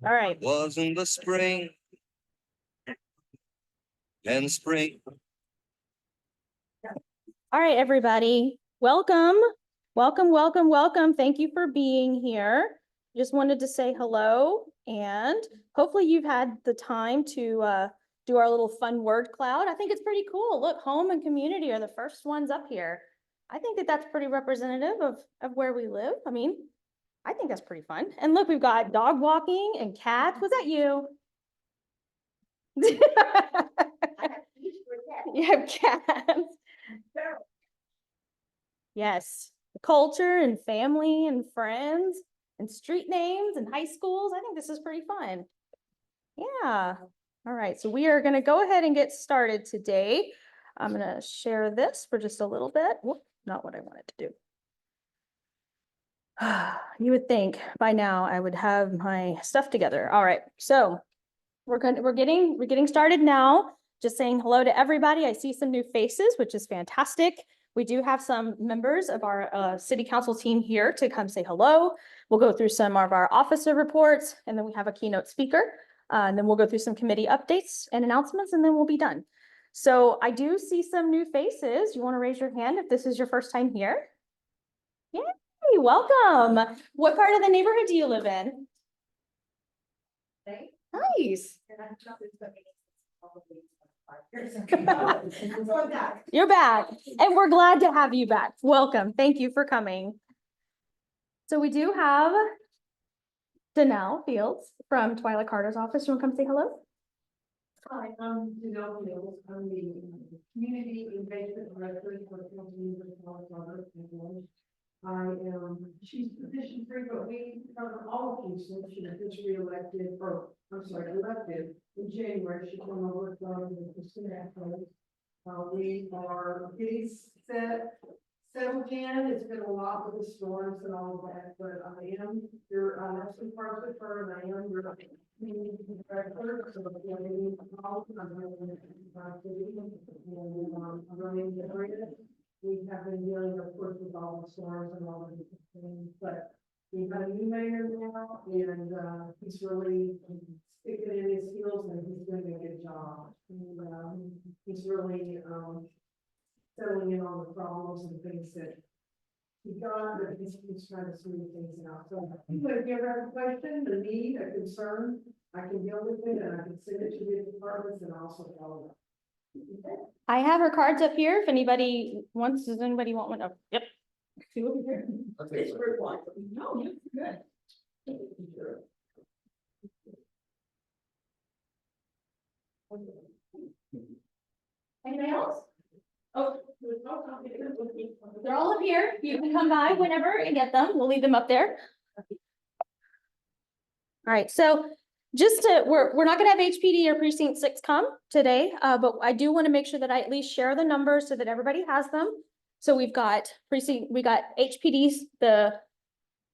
All right. Was in the spring and spring. All right, everybody. Welcome. Welcome, welcome, welcome. Thank you for being here. Just wanted to say hello, and hopefully you've had the time to do our little fun word cloud. I think it's pretty cool. Look, home and community are the first ones up here. I think that that's pretty representative of where we live. I mean, I think that's pretty fun. And look, we've got dog walking and cats. Was that you? You have cats. Yes, the culture and family and friends and street names and high schools. I think this is pretty fun. Yeah. All right, so we are going to go ahead and get started today. I'm going to share this for just a little bit. Whoop, not what I wanted to do. You would think by now I would have my stuff together. All right, so we're getting started now. Just saying hello to everybody. I see some new faces, which is fantastic. We do have some members of our city council team here to come say hello. We'll go through some of our officer reports, and then we have a keynote speaker. And then we'll go through some committee updates and announcements, and then we'll be done. So I do see some new faces. You want to raise your hand if this is your first time here? Yay, welcome. What part of the neighborhood do you live in? Nice. You're back, and we're glad to have you back. Welcome. Thank you for coming. So we do have Danelle Fields from Twyla Carter's office. You want to come say hello? Hi, I'm Danelle Fields. I'm the community engagement director for the Community of Carter. She's position free, but we cover all of these since she was just elected in January. She came over from the Christina. We are getting settled in. It's been a lot with the storms and all of that, but I am your nursing part with her, and I am your community director. So if you have any calls, I'm really we have been dealing, of course, with all the storms and all of these things, but we've got a new mayor now, and he's really sticking in his heels, and he's doing a good job. And he's really settling in on the problems and things that he got, but he's trying to smooth things out. So if you ever have a question, a need, a concern, I can deal with it, and I can send it to the departments and also follow up. I have her cards up here. If anybody wants, does anybody want one? Oh, yep. Two over here. It's for one. No, good. Anybody else? Oh, they're all up here. You can come by whenever and get them. We'll leave them up there. All right, so we're not going to have HPD or precinct 6 come today, but I do want to make sure that I at least share the numbers so that everybody has them. So we got HPD's, the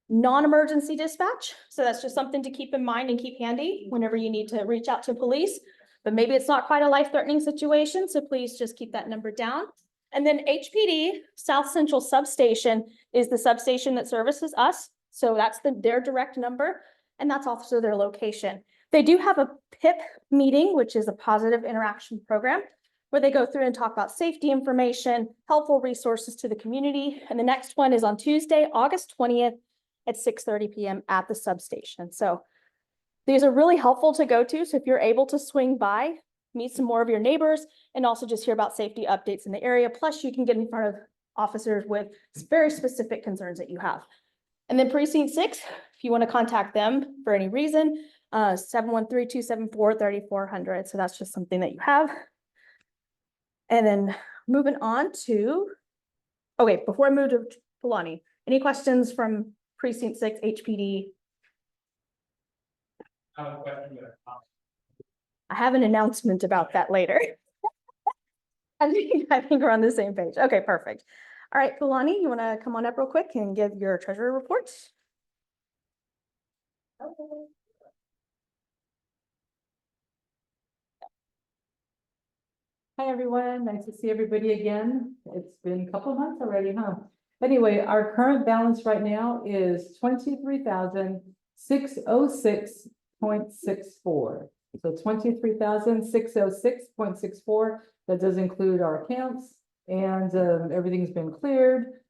non-emergency dispatch. So that's just something to keep in mind and keep handy whenever you need to reach out to police, but maybe it's not quite a life-threatening situation. So please just keep that number down. And then HPD South Central Substation is the substation that services us. So that's their direct number. And that's also their location. They do have a PIP meeting, which is a positive interaction program, where they go through and talk about safety information, helpful resources to the community. And the next one is on Tuesday, August 20th at 6:30 p.m. at the substation. So these are really helpful to go to. So if you're able to swing by, meet some more of your neighbors, and also just hear about safety updates in the area. Plus you can get in front of officers with very specific concerns that you have. And then precinct 6, if you want to contact them for any reason, 713-274-3400. So that's just something that you have. And then moving on to, okay, before I move to Polani, any questions from precinct 6 HPD? I have a question. I have an announcement about that later. I think we're on the same page. Okay, perfect. All right, Polani, you want to come on up real quick and give your treasury report? Okay. Hi, everyone. Nice to see everybody again. It's been a couple of months already, huh? Anyway, our current balance right now is $23,606 23,606.64. So 23,606.64. That does include our accounts and everything's been cleared.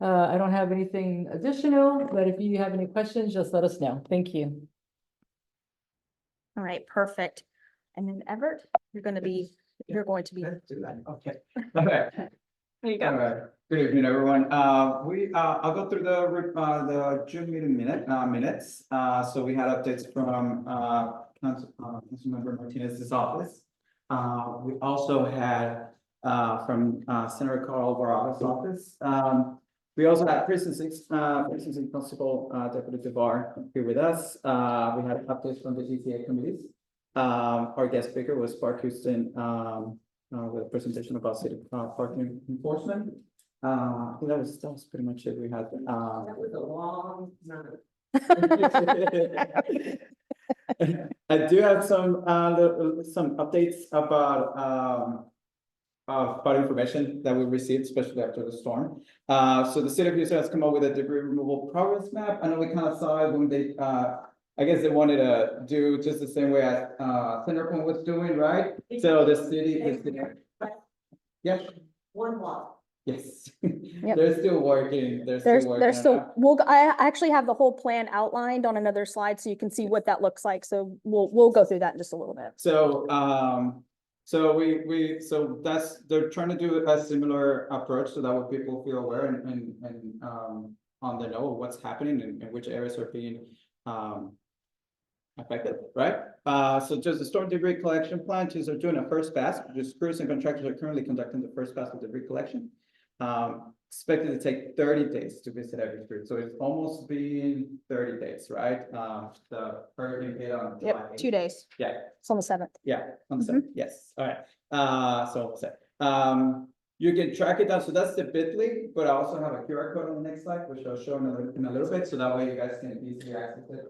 I don't have anything additional, but if you have any questions, just let us know. Thank you. All right, perfect. And then Everett, you're going to be. Okay. Okay. There you go. All right. Good evening, everyone. I'll go through the June meeting minutes. So we had updates from, Councilmember Martinez's office. We also had, from, Senator Carl Alvarado's office. We also had Precinct 6 Constable, Deputy Devar here with us. We had updates from the GTA committees. Our guest speaker was Park Houston, with a presentation about city parking enforcement. I think that was pretty much it. We had. That was a long night. I do have some updates about information that we received, especially after the storm. So the city of Houston has come up with a debris removal progress map. I know we kind of saw it when they, I guess they wanted to do just the same way as Centerpoint was doing, right? So the city is, yeah, One block. yes, they're still working. They're There's, still working. there's on still, that. I actually have the whole plan outlined on another slide so you can see what that looks like. So we'll go through that in just a little bit. So, so they're trying to do a similar approach so that way people feel aware and on the know of what's happening and which areas are being affected, right? So just the storm debris collection plan, are doing a first pass. Just crews and contractors are currently conducting the first pass of debris collection. Expected to take 30 days to visit every street. So it's almost been 30 days, right? The hurricane hit on July Yep, 8th. 2 days. Yeah, It's on the 7th. yeah, on the 7th, yes, all right. So what's that? You can track it down, so that's the bit.ly, but I also have a QR code on the next slide, which I'll show in a little bit, so that way you guys can easily access it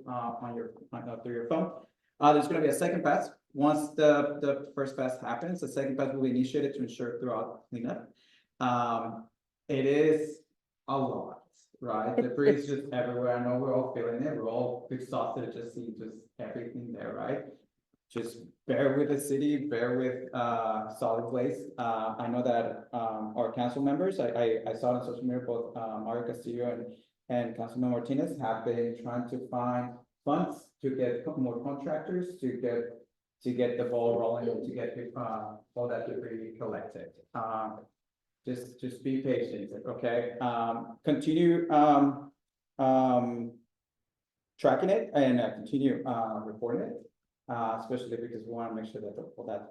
through your phone. There's gonna be a second pass. Once the first pass happens, the second pass will be initiated to ensure throughout cleanup. It is a lot, right? Debris is just everywhere. I know we're all feeling it. We're all exhausted to just see just everything there, right? Just bear with the city, bear with solid waste. I know that our council members, I saw on social media, both Mario Castillo and Councilman Martinez have been trying to find funds to get more contractors to get the ball rolling and to get all that debris collected. Just be patient, okay? Continue tracking it and continue reporting it. Especially because we want to make sure that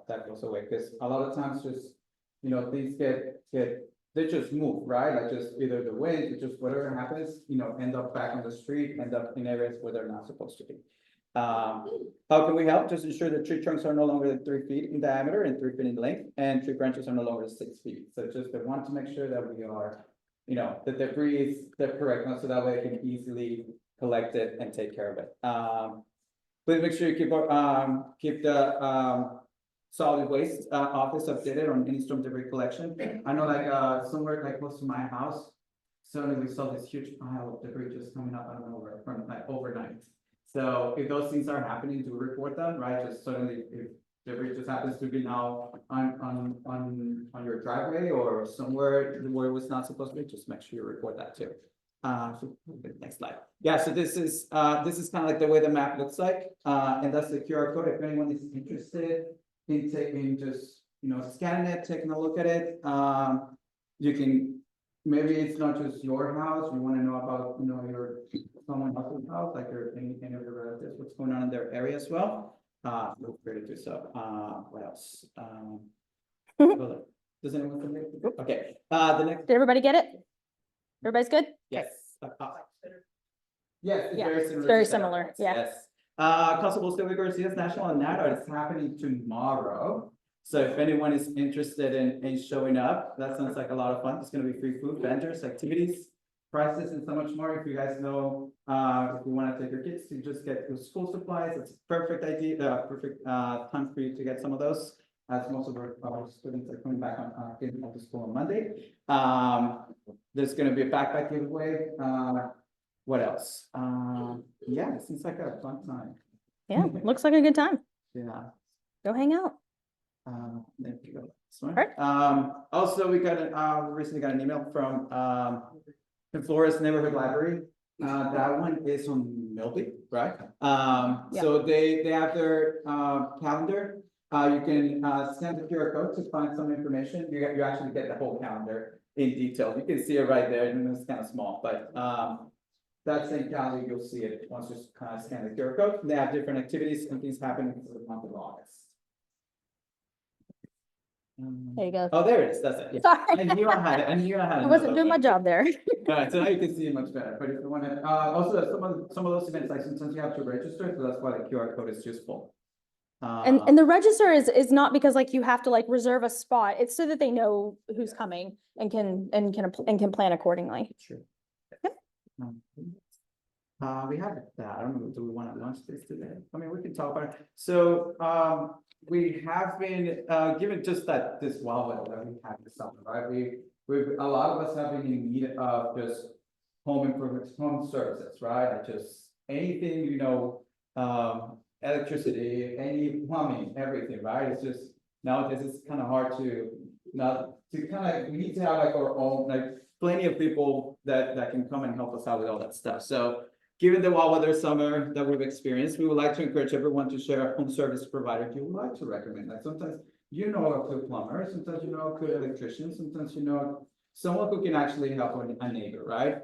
that goes away, because a lot of times just, you know, things they just move, right? Like just either the wind, or just whatever happens, you know, end up back on the street, end up in areas where they're not supposed to be. How can we help? Just ensure that tree trunks are no longer than 3 feet in diameter and 3 feet in length, and tree branches are no longer than 6 feet. So just they want to make sure that we are, you know, the debris is the correct one, so that way they can easily collect it and take care of it. Please make sure you keep the solid waste office updated on any storm debris collection. I know like somewhere like close to my house, suddenly we saw this huge pile of debris just coming up out of nowhere from like overnight. So if those things are happening, do report them, right? Just suddenly if debris just happens to be now on your driveway or somewhere where it was not supposed to be, just make sure you report that too. So next slide. Yeah, so this is kind of like the way the map looks like, and that's the QR code. If anyone is interested in taking just, you know, scanning it, taking a look at it, you can, maybe it's not just your house, you want to know about, you know, your someone else's house, like your any of your relatives, what's going on in their area as well. Feel free to do so. What else? Does anyone think? Okay. The next. Did everybody get it? Everybody's good? Yes. Yes, it's Yeah, very similar. it's very to that. similar, yeah. Yes. Constable Sylvia Garcia's National Night Out is happening tomorrow. So if anyone is interested in showing up, that sounds like a lot of fun. It's gonna be free food, vendors, activities, prices, and so much more. If you guys know, if you wanna take your kids to just get those school supplies, it's a perfect idea, perfect time for you to get some of those. As most of our students are coming back getting back to school on Monday. There's gonna be a backpack giveaway. What else? Yeah, it seems like a fun time. Yeah, looks like a good time. Yeah. Go hang out. There you go. This one. Perfect. Also, we recently got an email from, the Flores Neighborhood Library. That one is on Milby, right? So they have their, calendar. You can, scan the QR code to find some information. You actually get the whole calendar in detail. You can see it right there, and it's kind of small, but, that same calendar, you'll see it once you kind of scan the QR code. They have different activities and things happening for the month of August. There you go. Oh, there it is. That's it. Yeah. Sorry. I knew I had it. I knew I had it. I wasn't doing my job there. Alright, so now you can see it much better, but if you want to, also some of those events, like sometimes you have to register, so that's why the QR code is useful. And the register is not because like you have to like reserve a spot. It's so that they know who's coming and can plan accordingly. True. Yep. We have that. I don't know, do we want to launch this today? I mean, we can talk about it. So, we have been, given just that this wild weather that we had this summer, right? We've, a lot of us have been in need of just home improvements, home services, right? Like just anything, you know, electricity, any plumbing, everything, right? It's just, nowadays it's kind of hard to, we need to have like our own, like plenty of people that can come and help us out with all that stuff. So given the wild weather summer that we've experienced, we would like to encourage everyone to share a home service provider you would like to recommend. Like sometimes you know a good plumber, sometimes you know a good electrician, sometimes you know someone who can actually help a neighbor, right?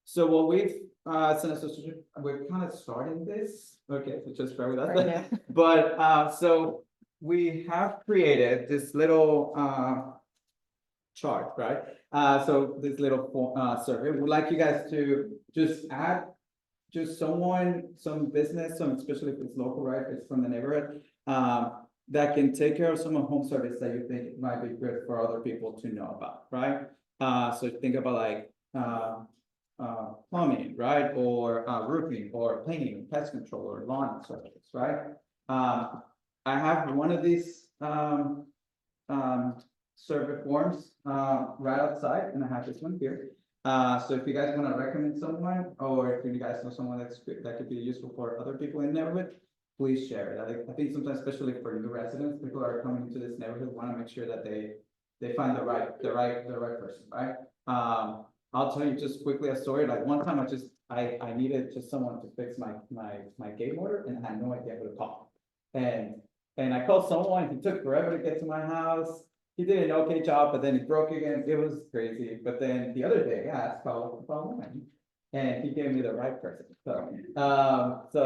So what we've we're kind of starting this. Okay, so just bear with us. Right now. But so we have created this little chart, right? So this little survey, we'd like you guys to just add just someone, some business, especially if it's local, right? If it's from the neighborhood, that can take care of some home service that you think might be good for other people to know about, right? So think about like plumbing, right? Or roofing, or painting, pest control, or lawn services, right? I have one of these survey forms right outside, and I have this one here. So if you guys want to recommend someone, or if you guys know someone that could be useful for other people in the neighborhood, please share it. I think sometimes, especially for new residents, people are coming into this neighborhood, want to make sure that they find the right person, right? I'll tell you just quickly a story. Like one time I needed just someone to fix my gate motor, and I had no idea who to call. And I called someone, he took forever to get to my house. He did an okay job, but then it broke again. It was crazy. But then the other day, I asked call one, and he gave me the right person. So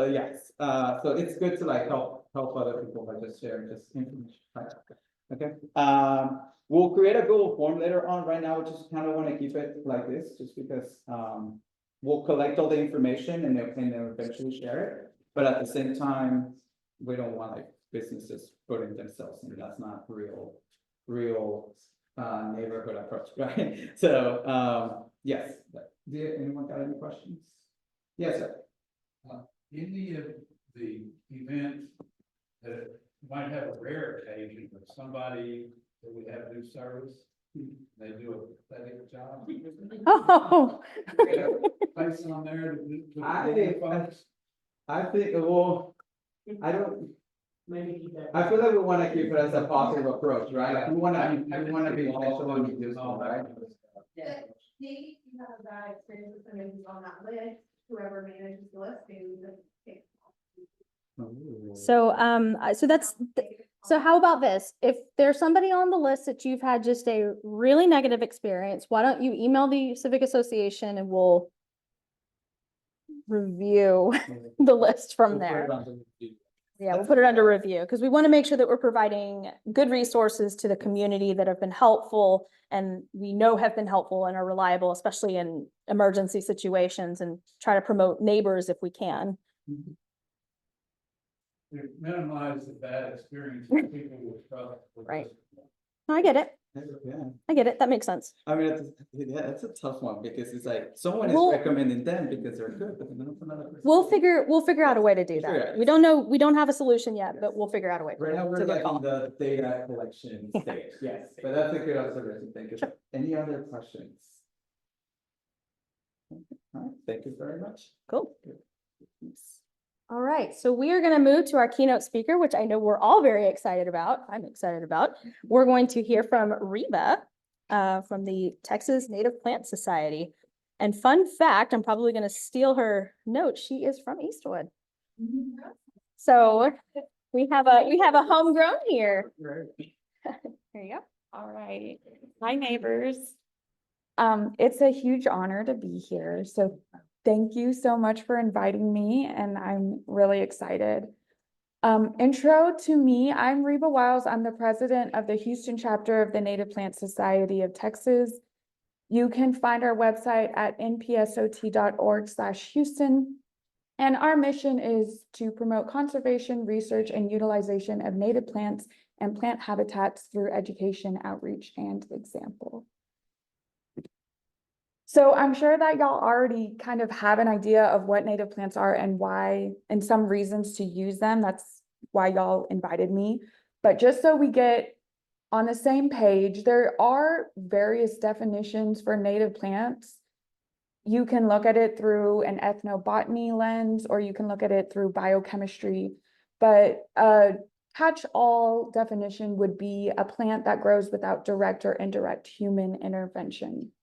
yes, so it's good to like help other people by just sharing just information. Right? Okay. We'll create a Google form later on. Right now, we just kind of want to keep it like this, just because we'll collect all the information and then eventually share it. But at the same time, we don't want like businesses putting themselves in. That's not real neighborhood approach, right? So yes. Anyone got any questions? Yes, sir. Any of the events that might have a rare occasion of somebody that we have new service, they do a pathetic job. Oh. Place on there I think, well, I don't, Maybe keep that. I feel like we want to keep it as a positive approach, right? Like we want to be also useful, right? Maybe if you have a bad experience with somebody who's on that list, whoever manages the list, maybe we just pick. So how about this? If there's somebody on the list that you've had just a really negative experience, why don't you email the Civic Association and we'll review the list from there. Yeah, we'll put it under review because we want to make sure that we're providing good resources to the community that have been helpful and we know have been helpful and are reliable, especially in emergency situations, and try to promote neighbors if we can. to minimize the bad experience that people with trust. Right. I get it. Yeah, I get it. That makes sense. I mean, it's a tough one because it's like someone is We'll- recommending them because they're good, but then another person. We'll figure out a way to do Figure it that. out. We don't know, we don't have a solution yet, but we'll figure out a way. Right now, It's we're a good like in call. the data collection stage, yes, but that's a good observation, thank you. Any other questions? All right, thank you very much. Cool. Yes. All right, so we are gonna move to our keynote speaker, which I know we're all very excited about. I'm excited about. We're going to hear from Reba from the Texas Native Plant Society. And fun fact, I'm probably gonna steal her note. She is from Eastwood. So we have a homegrown here. There you go. All right. Hi, neighbors. It's a huge honor to be here. So thank you so much for inviting me, and I'm really excited. Intro to me, I'm Reba Wiles. I'm the president of the Houston chapter of the Native Plant Society of Texas. You can find our website at npsot.org/Houston. And our mission is to promote conservation, research, and utilization of native plants and plant habitats through education, outreach, and example. So I'm sure that y'all already kind of have an idea of what native plants are and why, and some reasons to use them. That's why y'all invited me. But just so we get on the same page, there are various definitions for native plants. You can look at it through an ethnobotany lens, or you can look at it through biochemistry. But a catch-all definition would be a plant that grows without direct or indirect human intervention.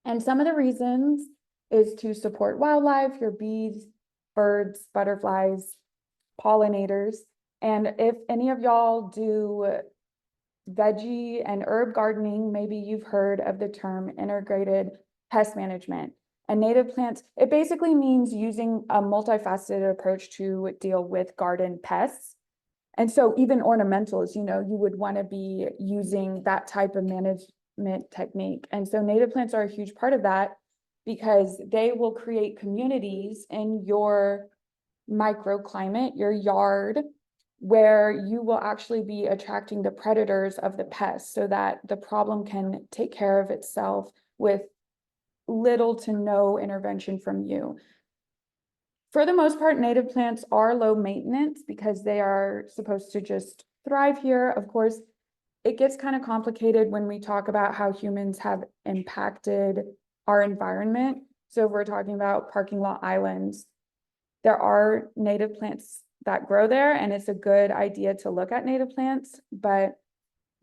And some of the reasons is to support wildlife, your bees, birds, butterflies, pollinators. And if any of y'all do veggie and herb gardening, maybe you've heard of the term integrated pest management. And native plants, it basically means using a multifaceted approach to deal with garden pests. And so even ornamentals, you would want to be using that type of management technique. And so native plants are a huge part of that because they will create communities in your microclimate, your yard, where you will actually be attracting the predators of the pests so that the problem can take care of itself with little to no intervention from you. For the most part, native plants are low maintenance because they are supposed to just thrive here. Of course, it gets kind of complicated when we talk about how humans have impacted our environment. So if we're talking about parking lot islands, there are native plants that grow there, and it's a good idea to look at native plants, but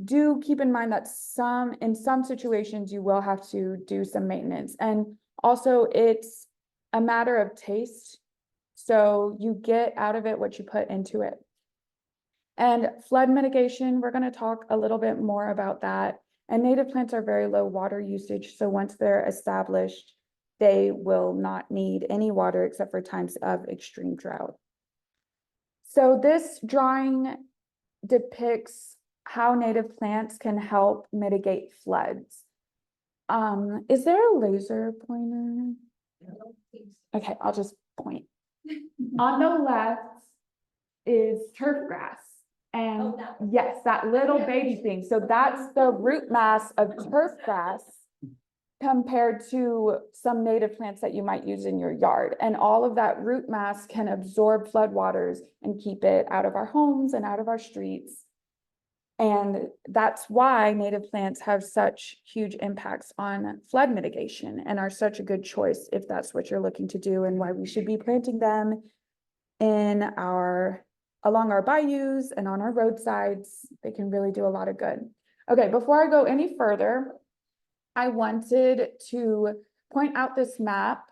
do keep in mind that in some situations you will have to do some maintenance. And also it's a matter of taste. So you get out of it what you put into it. And flood mitigation, we're going to talk a little bit more about that. And native plants are very low water usage. So once they're established, they will not need any water except for times of extreme drought. So this drawing depicts how native plants can help mitigate floods. Is there a laser pointer? Okay, I'll just point. On the left is turf grass. And yes, that little baby thing. So that's the root mass of turf grass compared to some native plants that you might use in your yard. And all of that root mass can absorb floodwaters and keep it out of our homes and out of our streets. And that's why native plants have such huge impacts on flood mitigation and are such a good choice if that's what you're looking to do, and why we should be planting them along our bayous and on our roadsides. They can really do a lot of good. Okay, before I go any further, I wanted to point out this map.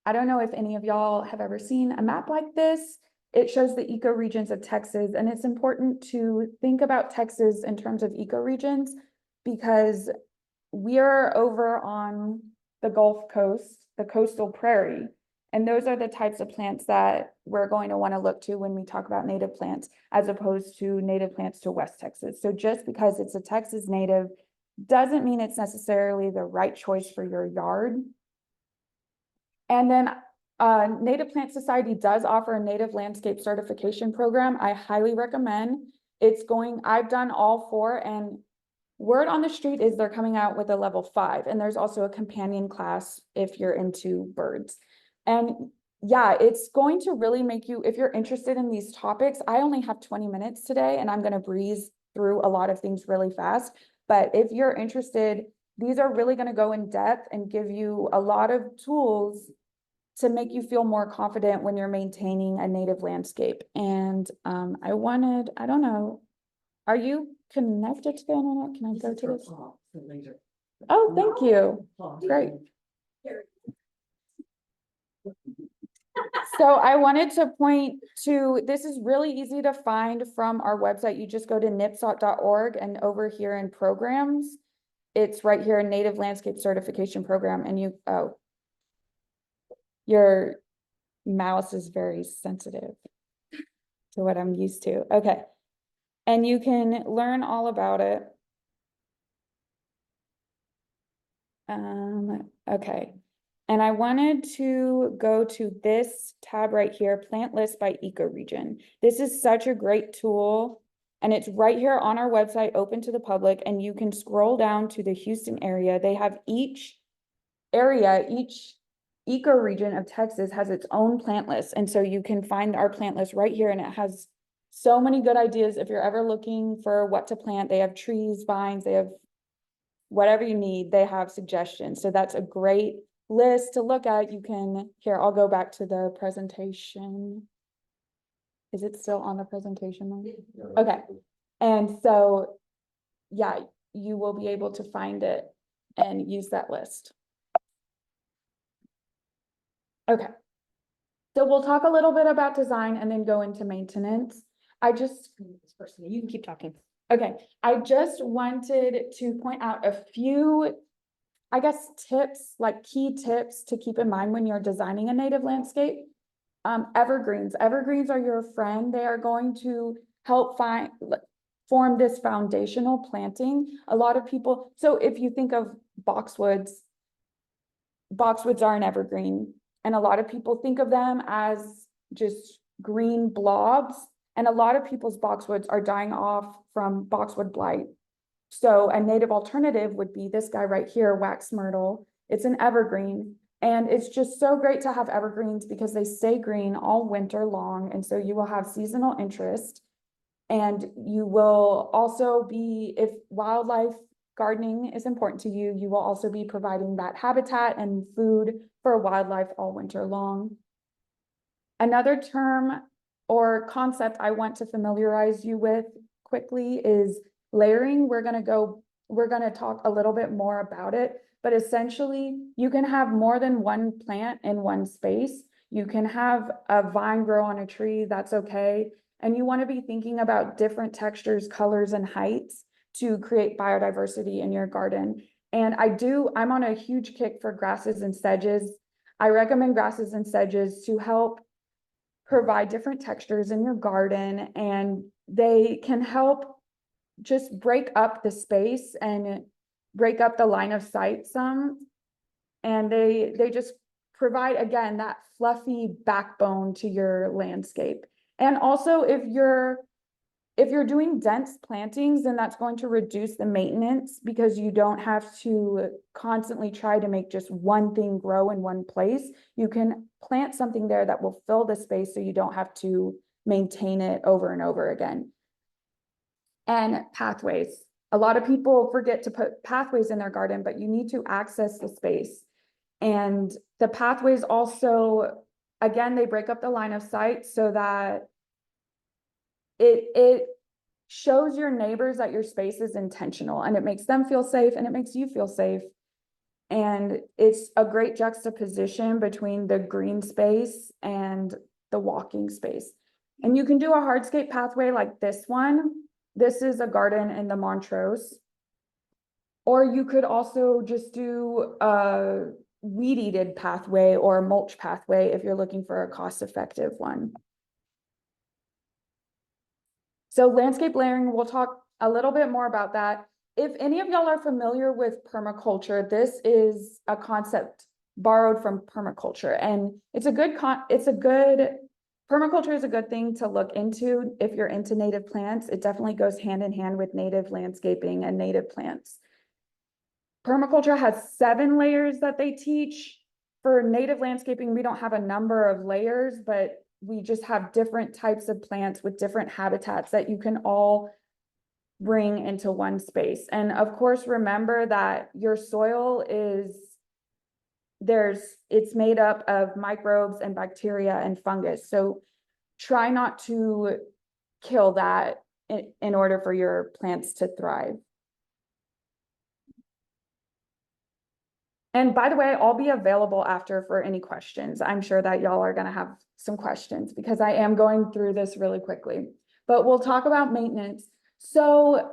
I don't know if any of y'all have ever seen a map like this. It shows the ecoregions of Texas, and it's important to think about Texas in terms of ecoregions because we are over on the Gulf Coast, the coastal prairie, and those are the types of plants that we're going to want to look to when we talk about native plants, as opposed to native plants to West Texas. So just because it's a Texas native doesn't mean it's necessarily the right choice for your yard. And then Native Plant Society does offer a native landscape certification program. I highly recommend. I've done all 4, and word on the street is they're coming out with a level 5. And there's also a companion class if you're into birds. And yeah, it's going to really make you, if you're interested in these topics, I only have 20 minutes today and I'm going to breeze through a lot of things really fast. But if you're interested, these are really going to go in depth and give you a lot of tools to make you feel more confident when you're maintaining a native landscape. And I don't know, are you connected to the internet? Can I go to this? Oh, thank you. Great. So I wanted to point to, this is really easy to find from our website. You just go to nipsot.org and over here in programs, it's right here, Native Landscape Certification Program, and you, oh, your mouse is very sensitive to what I'm used to. Okay. And you can learn all about it. Okay. And I wanted to go to this tab right here, Plant List by Ecoregion. This is such a great tool, and it's right here on our website, open to the public, and you can scroll down to the Houston area. They have each area, each ecoregion of Texas has its own plant list. And so you can find our plant list right here, and it has so many good ideas. If you're ever looking for what to plant, they have trees, vines, they have whatever you need, they have suggestions. So that's a great list to look at. You can, here, I'll go back to the presentation. Is it still on the presentation mode? Okay. And so, yeah, you will be able to find it and use that list. Okay. So we'll talk a little bit about design and then go into maintenance. You can keep talking. Okay, I just wanted to point out a few, I guess, tips, like key tips to keep in mind when you're designing a native landscape. Evergreens. Evergreens are your friend. They are going to help form this foundational planting. A lot of people, so if you think of boxwoods are an evergreen, and a lot of people think of them as just green blobs. And a lot of people's boxwoods are dying off from boxwood blight. So a native alternative would be this guy right here, wax myrtle. It's an evergreen. And it's just so great to have evergreens because they stay green all winter long. And so you will have seasonal interest. And you will also be, if wildlife gardening is important to you, you will also be providing that habitat and food for wildlife all winter long. Another term or concept I want to familiarize you with quickly is layering. We're going to talk a little bit more about it, but essentially you can have more than one plant in one space. You can have a vine grow on a tree, that's okay. And you want to be thinking about different textures, colors, and heights to create biodiversity in your garden. And I'm on a huge kick for grasses and sedges. I recommend grasses and sedges to help provide different textures in your garden, and they can help just break up the space and break up the line of sight some. And they just provide, again, that fluffy backbone to your landscape. And also if you're doing dense plantings, then that's going to reduce the maintenance because you don't have to constantly try to make just one thing grow in one place. You can plant something there that will fill the space so you don't have to maintain it over and over again. And pathways. A lot of people forget to put pathways in their garden, but you need to access the space. And the pathways also, again, they break up the line of sight so that it shows your neighbors that your space is intentional, and it makes them feel safe and it makes you feel safe. And it's a great juxtaposition between the green space and the walking space. And you can do a hardscape pathway like this one. This is a garden in the Montrose. Or you could also just do a weed-eated pathway or a mulch pathway if you're looking for a cost-effective one. So landscape layering, we'll talk a little bit more about that. If any of y'all are familiar with permaculture, this is a concept borrowed from permaculture, and permaculture is a good thing to look into if you're into native plants. It definitely goes hand in hand with native landscaping and native plants. Permaculture has 7 layers that they teach. For native landscaping, we don't have a number of layers, but we just have different types of plants with different habitats that you can all bring into one space. And of course, remember that your soil is it's made up of microbes and bacteria and fungus. So try not to kill that in order for your plants to thrive. And by the way, I'll be available after for any questions. I'm sure that y'all are gonna have some questions because I am going through this really quickly. But we'll talk about maintenance. So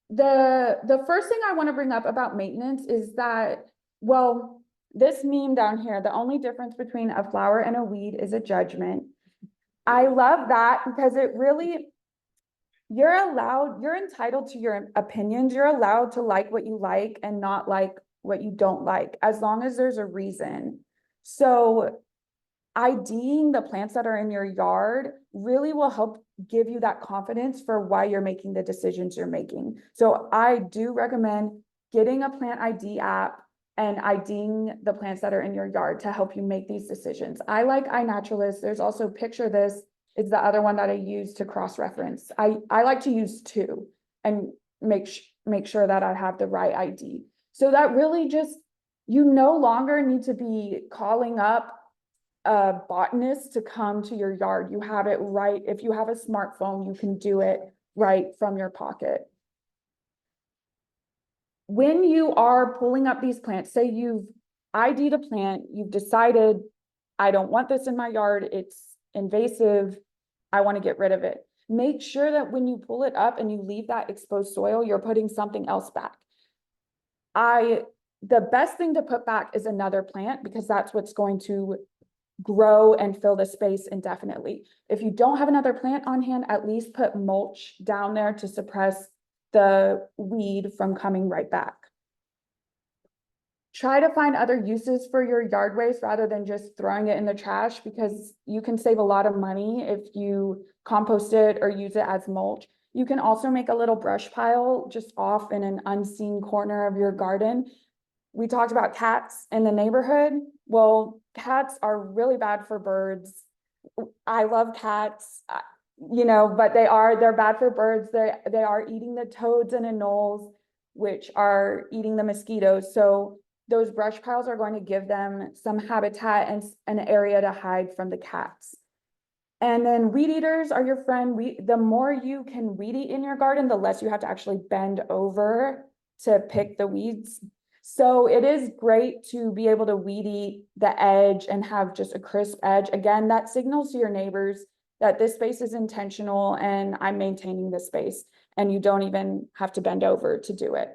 the first thing I want to bring up about maintenance is that, well, this meme down here, the only difference between a flower and a weed is a judgment. I love that because it really, you're entitled to your opinions. You're allowed to like what you like and not like what you don't like, as long as there's a reason. So IDing the plants that are in your yard really will help give you that confidence for why you're making the decisions you're making. So I do recommend getting a plant ID app and IDing the plants that are in your yard to help you make these decisions. I like iNaturalist. There's also Picture This. It's the other one that I use to cross-reference. I like to use two and make sure that I have the right ID. So that really just, you no longer need to be calling up a botanist to come to your yard. You have it right. If you have a smartphone, you can do it right from your pocket. When you are pulling up these plants, say you've ID'd a plant, you've decided, I don't want this in my yard, it's invasive, I want to get rid of it. Make sure that when you pull it up and you leave that exposed soil, you're putting something else back. The best thing to put back is another plant because that's what's going to grow and fill the space indefinitely. If you don't have another plant on hand, at least put mulch down there to suppress the weed from coming right back. Try to find other uses for your yard waste rather than just throwing it in the trash, because you can save a lot of money if you compost it or use it as mulch. You can also make a little brush pile just off in an unseen corner of your garden. We talked about cats in the neighborhood. Well, cats are really bad for birds. I love cats, but they're bad for birds. They are eating the toads and anoles, which are eating the mosquitoes. So those brush piles are going to give them some habitat and an area to hide from the cats. And then weed eaters are your friend. The more you can weed eat in your garden, the less you have to actually bend over to pick the weeds. So it is great to be able to weed eat the edge and have just a crisp edge. Again, that signals to your neighbors that this space is intentional and I'm maintaining this space, and you don't even have to bend over to do it.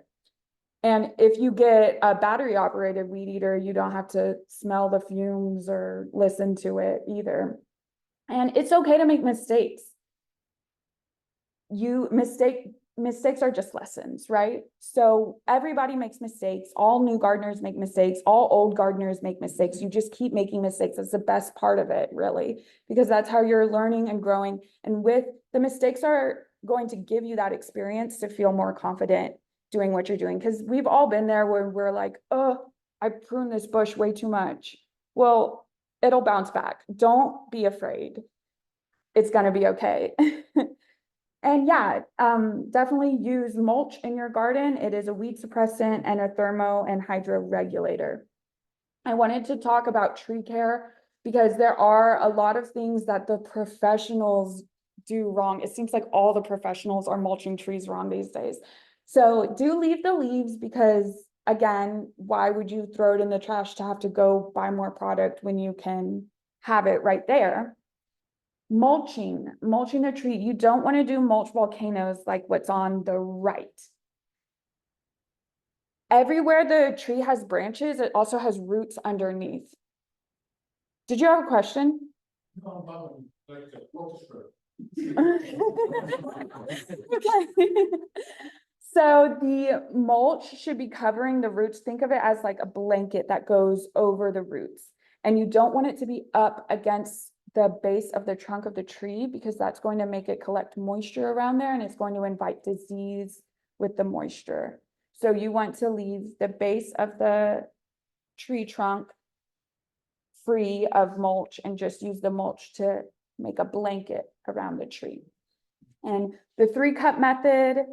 And if you get a battery operated weed eater, you don't have to smell the fumes or listen to it either. And it's okay to make mistakes. Mistakes are just lessons, right? So everybody makes mistakes. All new gardeners make mistakes. All old gardeners make mistakes. You just keep making mistakes. That's the best part of it, really, because that's how you're learning and growing. And with the mistakes are going to give you that experience to feel more confident doing what you're doing. Because we've all been there where we're like, oh, I pruned this bush way too much. Well, it'll bounce back. Don't be afraid. It's going to be okay. And yeah, definitely use mulch in your garden. It is a weed suppressant and a thermo and hydro regulator. I wanted to talk about tree care because there are a lot of things that the professionals do wrong. It seems like all the professionals are mulching trees wrong these days. So do leave the leaves because, again, why would you throw it in the trash to have to go buy more product when you can have it right there? Mulching the tree. You don't want to do mulch volcanoes like what's on the right. Everywhere the tree has branches, it also has roots underneath. Did you have a question? No, like a orchestra. Okay. So the mulch should be covering the roots. Think of it as like a blanket that goes over the roots. And you don't want it to be up against the base of the trunk of the tree because that's going to make it collect moisture around there and it's going to invite disease with the moisture. So you want to leave the base of the tree trunk free of mulch and just use the mulch to make a blanket around the tree. And the 3-cup method,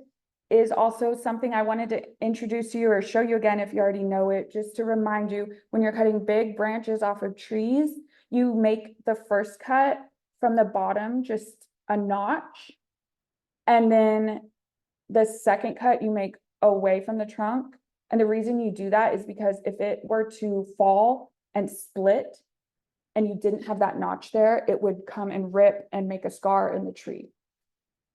is also something I wanted to introduce to you or show you again if you already know it, just to remind you, when you're cutting big branches off of trees, you make the first cut from the bottom, just a notch. And then the second cut you make away from the trunk. And the reason you do that is because if it were to fall and split and you didn't have that notch there, it would come and rip and make a scar in the tree.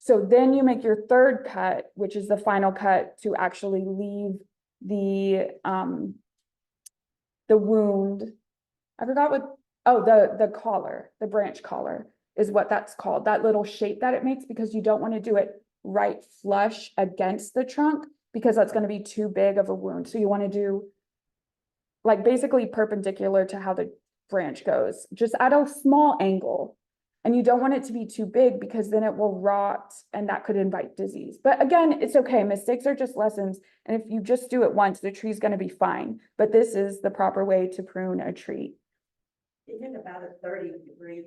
So then you make your third cut, which is the final cut to actually leave the wound. I forgot what, oh, the collar, the branch collar is what that's called, that little shape that it makes, because you don't want to do it right flush against the trunk because that's going to be too big of a wound. So you want to do like basically perpendicular to how the branch goes, just at a small angle. And you don't want it to be too big because then it will rot and that could invite disease. But again, it's okay. Mistakes are just lessons. And if you just do it once, the tree's going to be fine. But this is the proper way to prune a tree. Even about a 30-degree.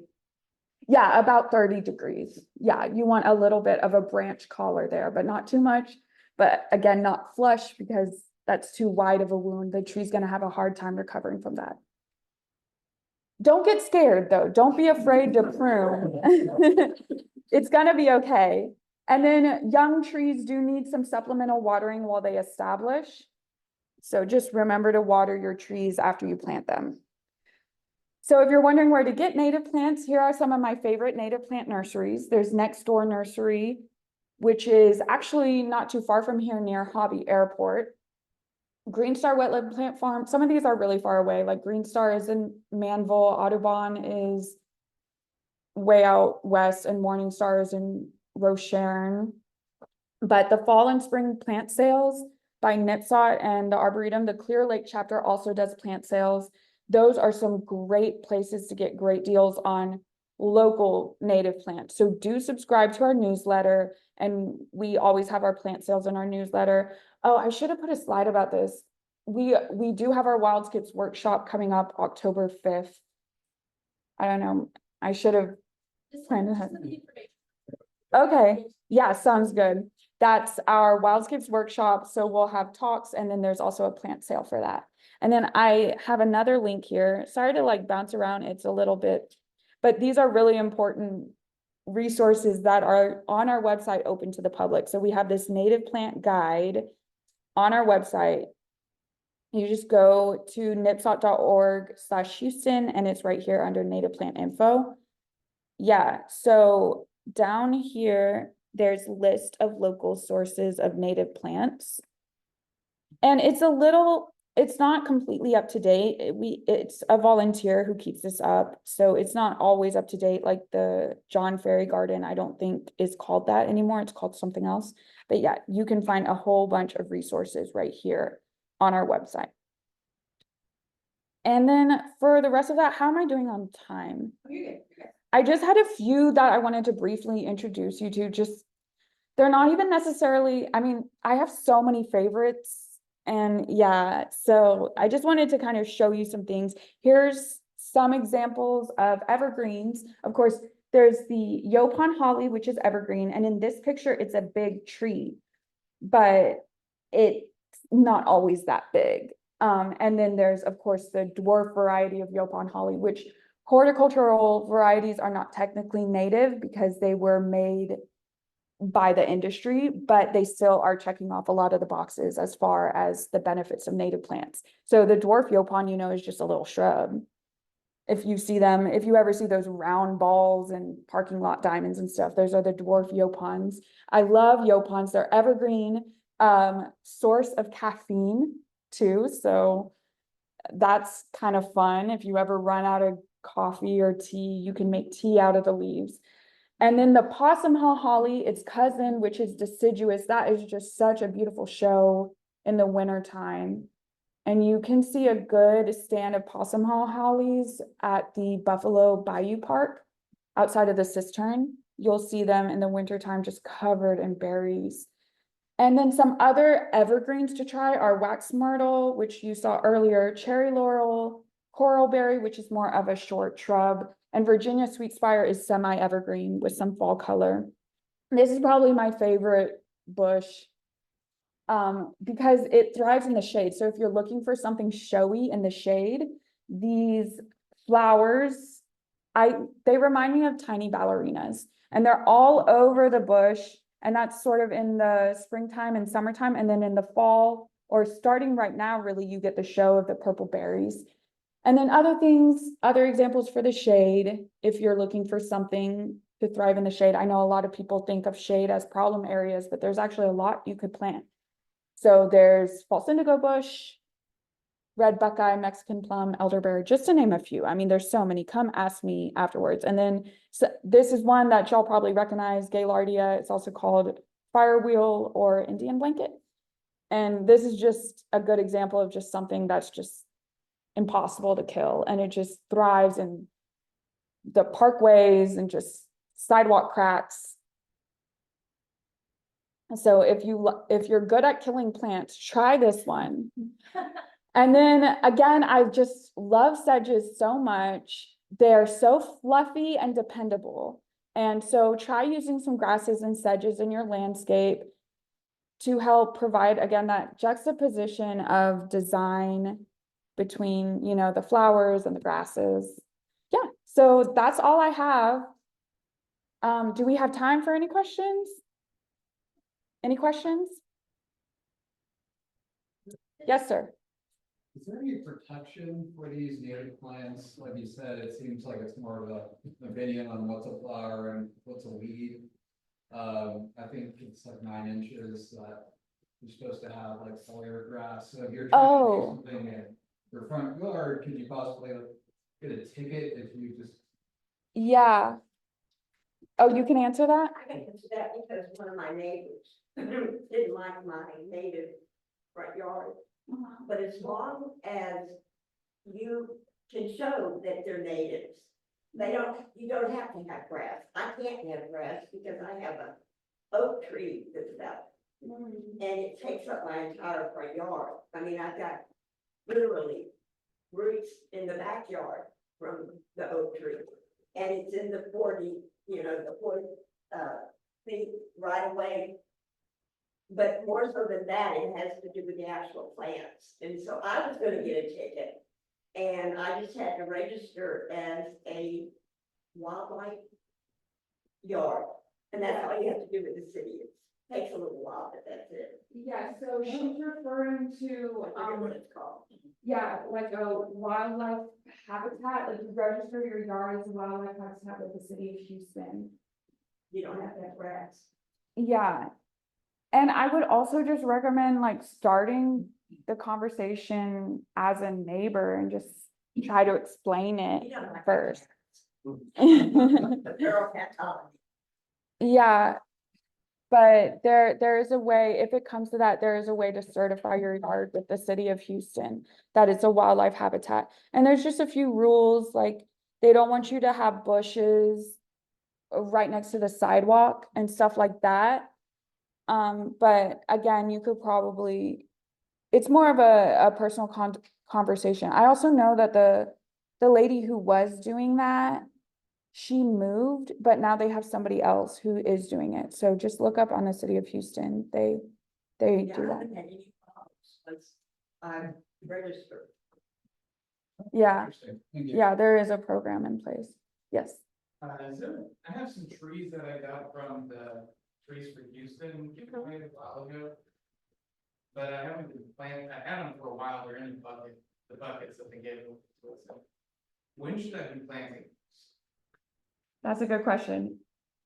Yeah, about 30 degrees. Yeah, you want a little bit of a branch collar there, but not too much. But again, not flush because that's too wide of a wound. The tree's going to have a hard time recovering from that. Don't get scared though. Don't be afraid to prune. It's going to be okay. And then young trees do need some supplemental watering while they establish. So just remember to water your trees after you plant them. So if you're wondering where to get native plants, here are some of my favorite native plant nurseries. There's Next Door Nursery, which is actually not too far from here near Hobby Airport. Green Star Wetland Plant Farm, some of these are really far away, like Green Star is in Manville, Audubon is way out west, and Morning Star is in Rocherne. But the fall and spring plant sales by Nipsot and the Arboretum, the Clear Lake chapter also does plant sales. Those are some great places to get great deals on local native plants. So do subscribe to our newsletter, and we always have our plant sales in our newsletter. Oh, I should have put a slide about this. We do have our Wild Skips workshop coming up October 5th. I don't know. I should have planned ahead. Okay, yeah, sounds good. That's our Wild Skips workshop. So we'll have talks, and then there's also a plant sale for that. And then I have another link here. Sorry to like bounce around. It's a little bit, but these are really important resources that are on our website open to the public. So we have this native plant guide on our website. You just go to nipsot.org/Houston, and it's right here under native plant info. Yeah, so down here, there's list of local sources of native plants. And it's not completely up to date. It's a volunteer who keeps this up. So it's not always up to date. Like the John Ferry Garden, I don't think is called that anymore. It's called something else. But yeah, you can find a whole bunch of resources right here on our website. And then for the rest of that, how am I doing on time? I just had a few that I wanted to briefly introduce you to. Just, they're not even necessarily, I mean, I have so many favorites. And yeah, so I just wanted to kind of show you some things. Here's some examples of evergreens. Of course, there's the Yopon holly, which is evergreen. And in this picture, it's a big tree, but it's not always that big. And then there's, of course, the dwarf variety of Yopon holly, which horticultural varieties are not technically native because they were made by the industry, but they still are checking off a lot of the boxes as far as the benefits of native plants. So the dwarf Yopon, you know, is just a little shrub. If you see them, if you ever see those round balls and parking lot diamonds and stuff, those are the dwarf Yopons. I love Yopons. They're evergreen, source of caffeine too. So that's kind of fun. If you ever run out of coffee or tea, you can make tea out of the leaves. And then the possum haw holly, its cousin, which is deciduous, that is just such a beautiful show in the winter time. And you can see a good stand of possum haw hollies at the Buffalo Bayou Park outside of the cistern. You'll see them in the wintertime just covered in berries. And then some other evergreens to try are wax myrtle, which you saw earlier, cherry laurel, coralberry, which is more of a short shrub, and Virginia sweetspire is semi-evergreen with some fall color. This is probably my favorite bush because it thrives in the shade. So if you're looking for something showy in the shade, these flowers, they remind me of tiny ballerinas, and they're all over the bush. And that's sort of in the springtime and summertime. And then in the fall, or starting right now, really, you get the show of the purple berries. And then other things, other examples for the shade, if you're looking for something to thrive in the shade. I know a lot of people think of shade as problem areas, but there's actually a lot you could plant. So there's false indigo bush, red buckeye, Mexican plum, elderberry, just to name a few. I mean, there's so many. Come ask me afterwards. And then this is one that y'all probably recognize, Gaillardia. It's also called firewheel or Indian blanket. And this is just a good example of just something that's just impossible to kill. And it just thrives in the parkways and just sidewalk cracks. So if you're good at killing plants, try this one. And then again, I just love sedges so much. They're so fluffy and dependable. And so try using some grasses and sedges in your landscape to help provide, again, that juxtaposition of design between, you know, the flowers and the grasses. Yeah, so that's all I have. Do we have time for any questions? Any questions? Yes, sir. Is there any protection for these native plants? Like you said, it seems like it's more of a opinion on what's a flower and what's a weed. I think it's like 9 inches that you're supposed to have like foliar grass. So if you're trying to do something in your front yard, could you possibly like, get a ticket if you just? Yeah. Oh, you can answer that? I can answer that because one of my neighbors didn't like my native front yard. But as long as you can show that they're natives, you don't have to have grass. I can't have grass because I have a oak tree that's about, and it takes up my entire front yard. I mean, I've got literally roots in the backyard from the oak tree. And it's in the 40 feet right away. But more so than that, it has to do with the actual plants. And so I was gonna get a ticket, and I just had to register as a wildlife yard. And that's all you have to do with the city. It takes a little while, but that's it. Yeah, so she's referring to, I forget what it's called. yeah, like a wildlife habitat, like you register your yard as a wildlife habitat with the city of Houston. You don't have to have grass. Yeah. And I would also just recommend like starting the conversation as a neighbor and just try to explain it You don't have to have first. grass. The feral cat colony. Yeah. But there is a way, if it comes to that, there is a way to certify your yard with the city of Houston that it's a wildlife habitat. And there's just a few rules, like they don't want you to have bushes right next to the sidewalk and stuff like that. But again, you could probably, it's more of a personal conversation. I also know that the lady who was doing that, she moved, but now they have somebody else who is doing it. So just look up on the city of Houston. They Yeah, do I that. haven't had any problems once I registered. Yeah, Interesting. Thank you. yeah, there is a program in place. Yes. I have some trees that I got from the Trees for Houston, given away a while ago. But I haven't been planting, I had them for a while, they're in the buckets that they gave to us. When should I be planting? That's a good question.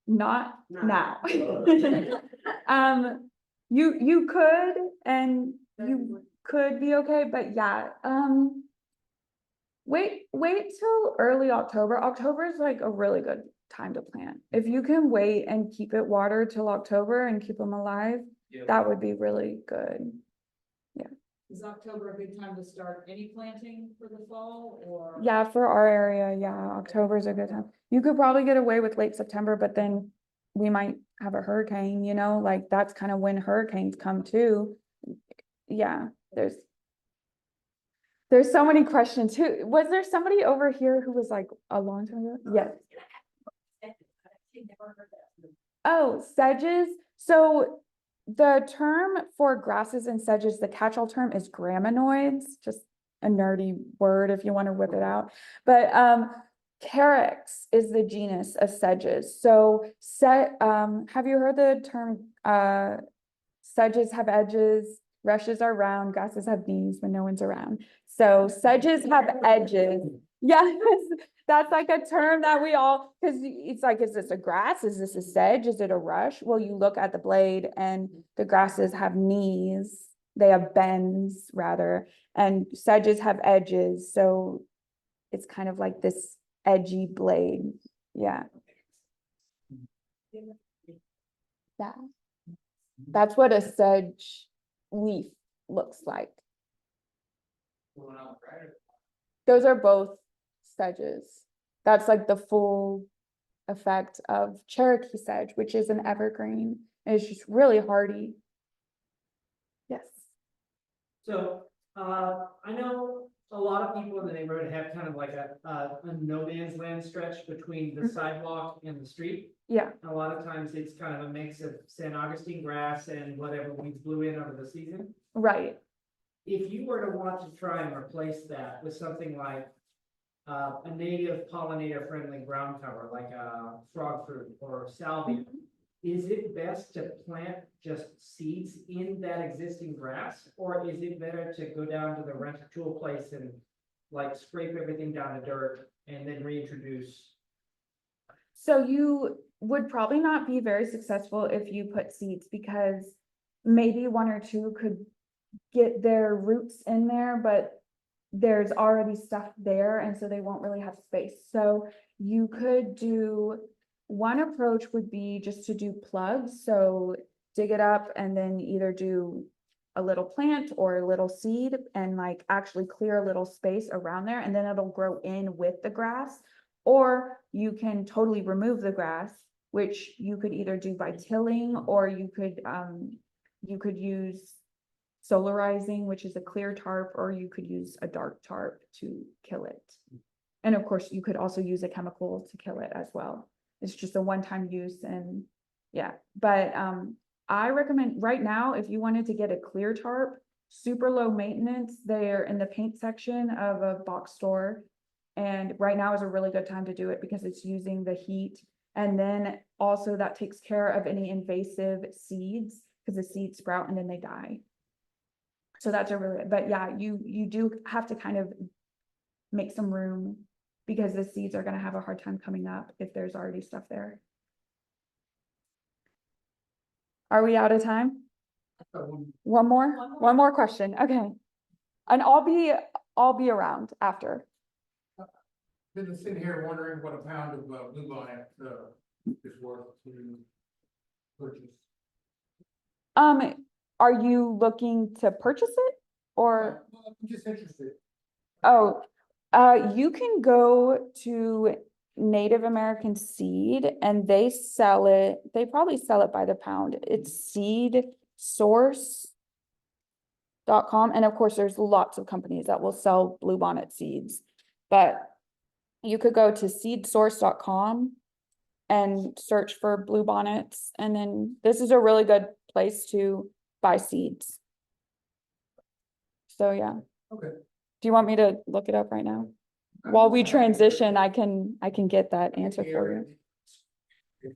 Not Not now. You could, and you could be okay, but yeah, wait till early October. October is like a really good time to plant. If you can wait and keep it watered till October and keep them alive, that would be really good. Is October a good time to start any planting for the fall or? Yeah, for our area, yeah, October is a good time. You could probably get away with late September, but then we might have a hurricane, you know, like that's kind of when hurricanes come too. Yeah, there's so many questions. Was there somebody over here who was like a long time ago? Yes. Oh, sedges. So the term for grasses and sedges, the catch-all term is graminoids, just a nerdy word if you want to whip it out. But carex is the genus of sedges. So have you heard the term sedges have edges, rushes are round, grasses have knees when no one's around. So sedges have edges. Yes, that's like a term that we all, because it's like, is this a grass? Is this a sedge? Is it a rush? Well, you look at the blade and the grasses have knees. They have bends rather, and sedges have edges. So it's kind of like this edgy blade. Yeah. Yeah. That's what a sedge leaf looks like. Those are both sedges. That's like the full effect of Cherokee sedge, which is an evergreen. And it's just really hardy. Yes. So, I know a lot of people in the neighborhood have kind of like a no man's land stretch between the Mhm. sidewalk and the street. Yeah. A lot of times it's kind of a mix of San Augustine grass and whatever weeds blew in over the season. Right. If you were to want to try and replace that with something like a native pollinator friendly ground cover, like a frog fruit or salvia, is it best to plant just seeds in that existing grass? Or is it better to go down to the rental tool place and like scrape everything down to dirt and then reintroduce? So you would probably not be very successful if you put seeds, because maybe one or two could get their roots in there, but there's already stuff there, and so they won't really have space. So you could do, one approach would be just to do plugs. So dig it up and then either do a little plant or a little seed and like actually clear a little space around there, and then it'll grow in with the grass. Or you can totally remove the grass, which you could either do by tilling, or you could use solarizing, which is a clear tarp, or you could use a dark tarp to kill it. And of course, you could also use a chemical to kill it as well. It's just a one-time use, and yeah, but I recommend right now, if you wanted to get a clear tarp, super low maintenance, they're in the paint section of a box store. And right now is a really good time to do it because it's using the heat. And then also that takes care of any invasive seeds, because the seeds sprout and then they die. So that's a really, but yeah, you do have to kind of make some room, because the seeds are gonna have a hard time coming up if there's already stuff there. Are we out of time? One more question, okay. And I'll be around after. Been sitting here wondering what a pound of blue bonnet is worth to purchase. Are you looking to purchase it or? I'm just interested. Oh, you can go to Native American Seed and they sell it, they probably sell it by the pound. It's seedsource.com. And of course, there's lots of companies that will sell bluebonnet seeds, but you could go to seedsource.com and search for bluebonnets. And then this is a really good place to buy seeds. So yeah. Okay. Do you want me to look it up right now? While we transition, I can get that answer for you. I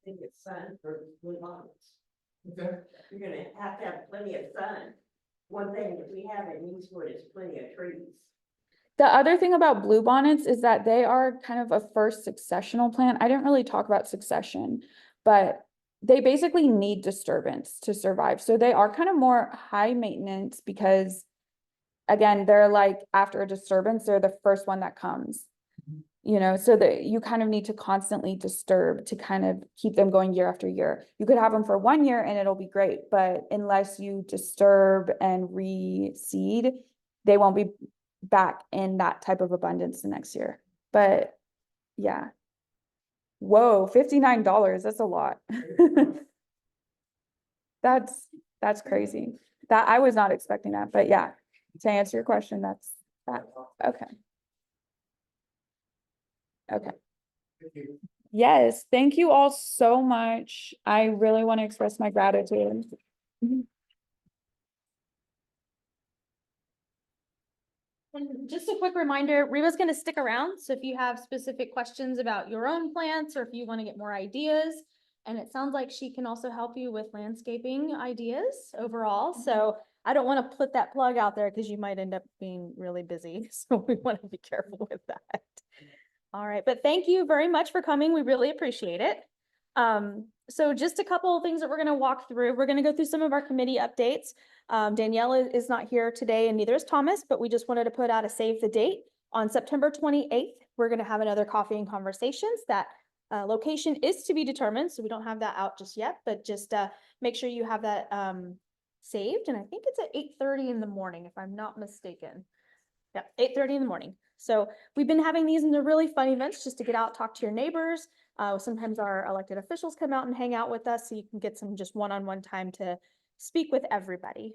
think it's sun for blue bonnets. Okay. You're gonna have to have plenty of sun. One thing that we have in Eastwood is plenty of trees. The other thing about bluebonnets is that they are kind of a first successional plant. I didn't really talk about succession, but they basically need disturbance to survive. So they are kind of more high maintenance because, again, they're like after a disturbance, they're the first one that comes. You know, so that you kind of need to constantly disturb to kind of keep them going year after year. You could have them for 1 year and it'll be great, but unless you disturb and reseed, they won't be back in that type of abundance the next year. But yeah. Whoa, $59, that's a lot. That's crazy. That I was not expecting that, but yeah, to answer your question, that's that. Okay. Okay. Thank you. Yes, thank you all so much. I really want to express my gratitude. And just a quick reminder, Reva's gonna stick around, so if you have specific questions about your own plants, or if you wanna get more ideas, and it sounds like she can also help you with landscaping ideas overall, so I don't wanna put that plug out there, because you might end up being really busy, so we wanna be careful with that. All right, but thank you very much for coming, we really appreciate it. So just a couple of things that we're gonna walk through. We're gonna go through some of our committee updates. Danielle is not here today and neither is Thomas, but we just wanted to put out a save the date. On September 28th, we're gonna have another coffee and conversations. That location is to be determined, so we don't have that out just yet, but just make sure you have that saved. And I think it's at 8:30 in the morning, if I'm not mistaken. Yeah, 8:30 in the morning. So we've been having these, and they're really fun events just to get out, talk to your neighbors. Sometimes our elected officials come out and hang out with us, so you can get some just one-on-one time to speak with everybody.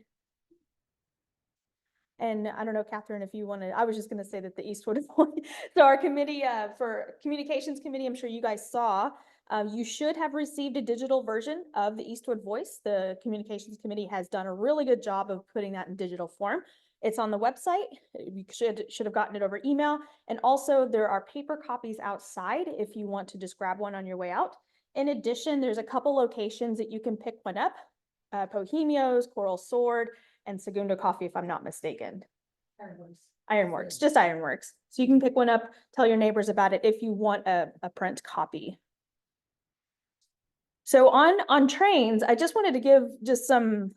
And I don't know, Catherine, if you wanted, I was just gonna say that the Eastwood is one. So our committee for communications committee, I'm sure you guys saw, you should have received a digital version of the Eastwood Voice. The communications committee has done a really good job of putting that in digital form. It's on the website. You should have gotten it over email. And also there are paper copies outside if you want to just grab one on your way out. In addition, there's a couple locations that you can pick one up. Bohemios, Coral Sword, and Segundo Coffee, if I'm not mistaken. Ironworks, just Ironworks. So you can pick one up, tell your neighbors about it if you want a print copy. So on trains, I just wanted to give just some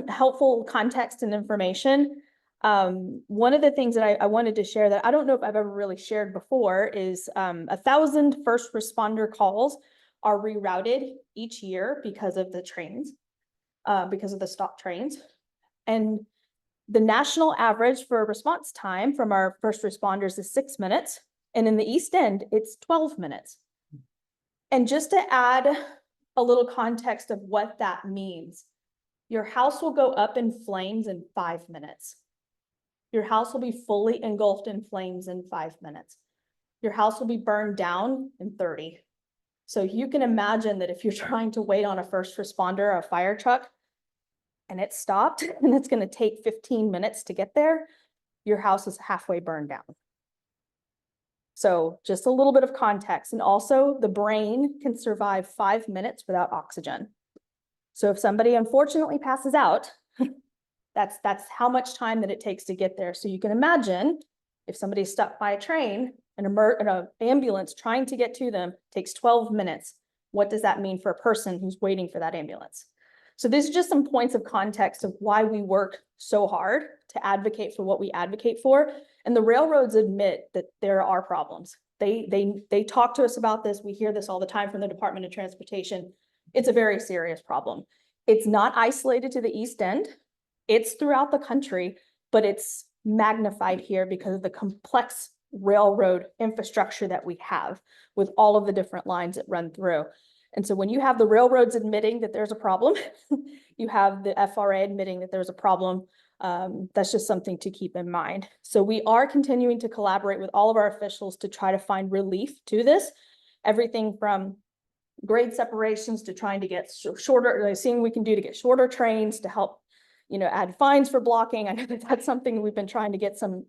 helpful context and information. One of the things that I wanted to share that I don't know if I've ever really shared before is 1,000 first responder calls are rerouted each year because of the trains, because of the stop trains. And the national average for response time from our first responders is 6 minutes. And in the East End, it's 12 minutes. And just to add a little context of what that means, your house will go up in flames in 5 minutes. Your house will be fully engulfed in flames in 5 minutes. Your house will be burned down in 30. So you can imagine that if you're trying to wait on a first responder or a fire truck and it stopped and it's going to take 15 minutes to get there, your house is halfway burned down. So just a little bit of context. And also the brain can survive 5 minutes without oxygen. So if somebody unfortunately passes out, that's how much time that it takes to get there. So you can imagine if somebody's stuck by a train, an ambulance trying to get to them takes 12 minutes. What does that mean for a person who's waiting for that ambulance? So this is just some points of context of why we work so hard to advocate for what we advocate for. And the railroads admit that there are problems. They talk to us about this. We hear this all the time from the Department of Transportation. It's a very serious problem. It's not isolated to the East End. It's throughout the country, but it's magnified here because of the complex railroad infrastructure that we have with all of the different lines that run through. And so when you have the railroads admitting that there's a problem, you have the FRA admitting that there's a problem, that's just something to keep in mind. So we are continuing to collaborate with all of our officials to try to find relief to this. Everything from grade separations to trying to get shorter, seeing what we can do to get shorter trains to help, add fines for blocking. I know that that's something we've been trying to get some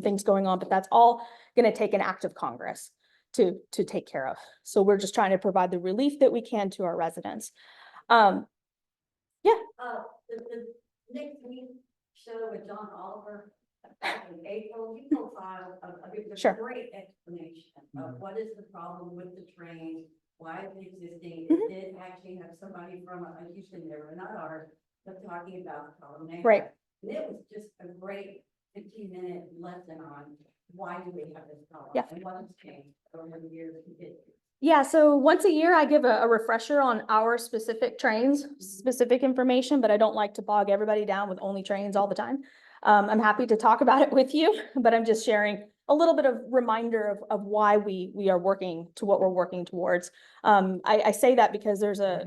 things going on, but that's all going to take an act of Congress to take care of. So we're just trying to provide the relief that we can to our residents. The next week show with John Oliver back in April, you profiled a Sure. great explanation of what is the problem with the train, why it's existing. Mhm. It did actually have somebody from a Houston area, not ours, but talking about the problem. Right. And it was just a great 15-minute lesson on why do we have this problem Yeah. and what has changed over the years. Yeah, so once a year I give a refresher on our specific trains, specific information, but I don't like to bog everybody down with only trains all the time. I'm happy to talk about it with you, but I'm just sharing a little bit of reminder of why we are working to what we're working towards. I say that because I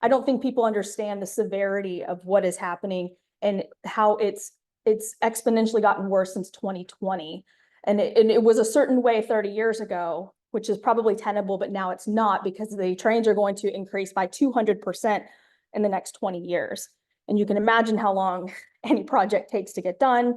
don't think people understand the severity of what is happening and how it's exponentially gotten worse since 2020. And it was a certain way 30 years ago, which is probably tenable, but now it's not because the trains are going to increase by 200% in the next 20 years. And you can imagine how long any project takes to get done.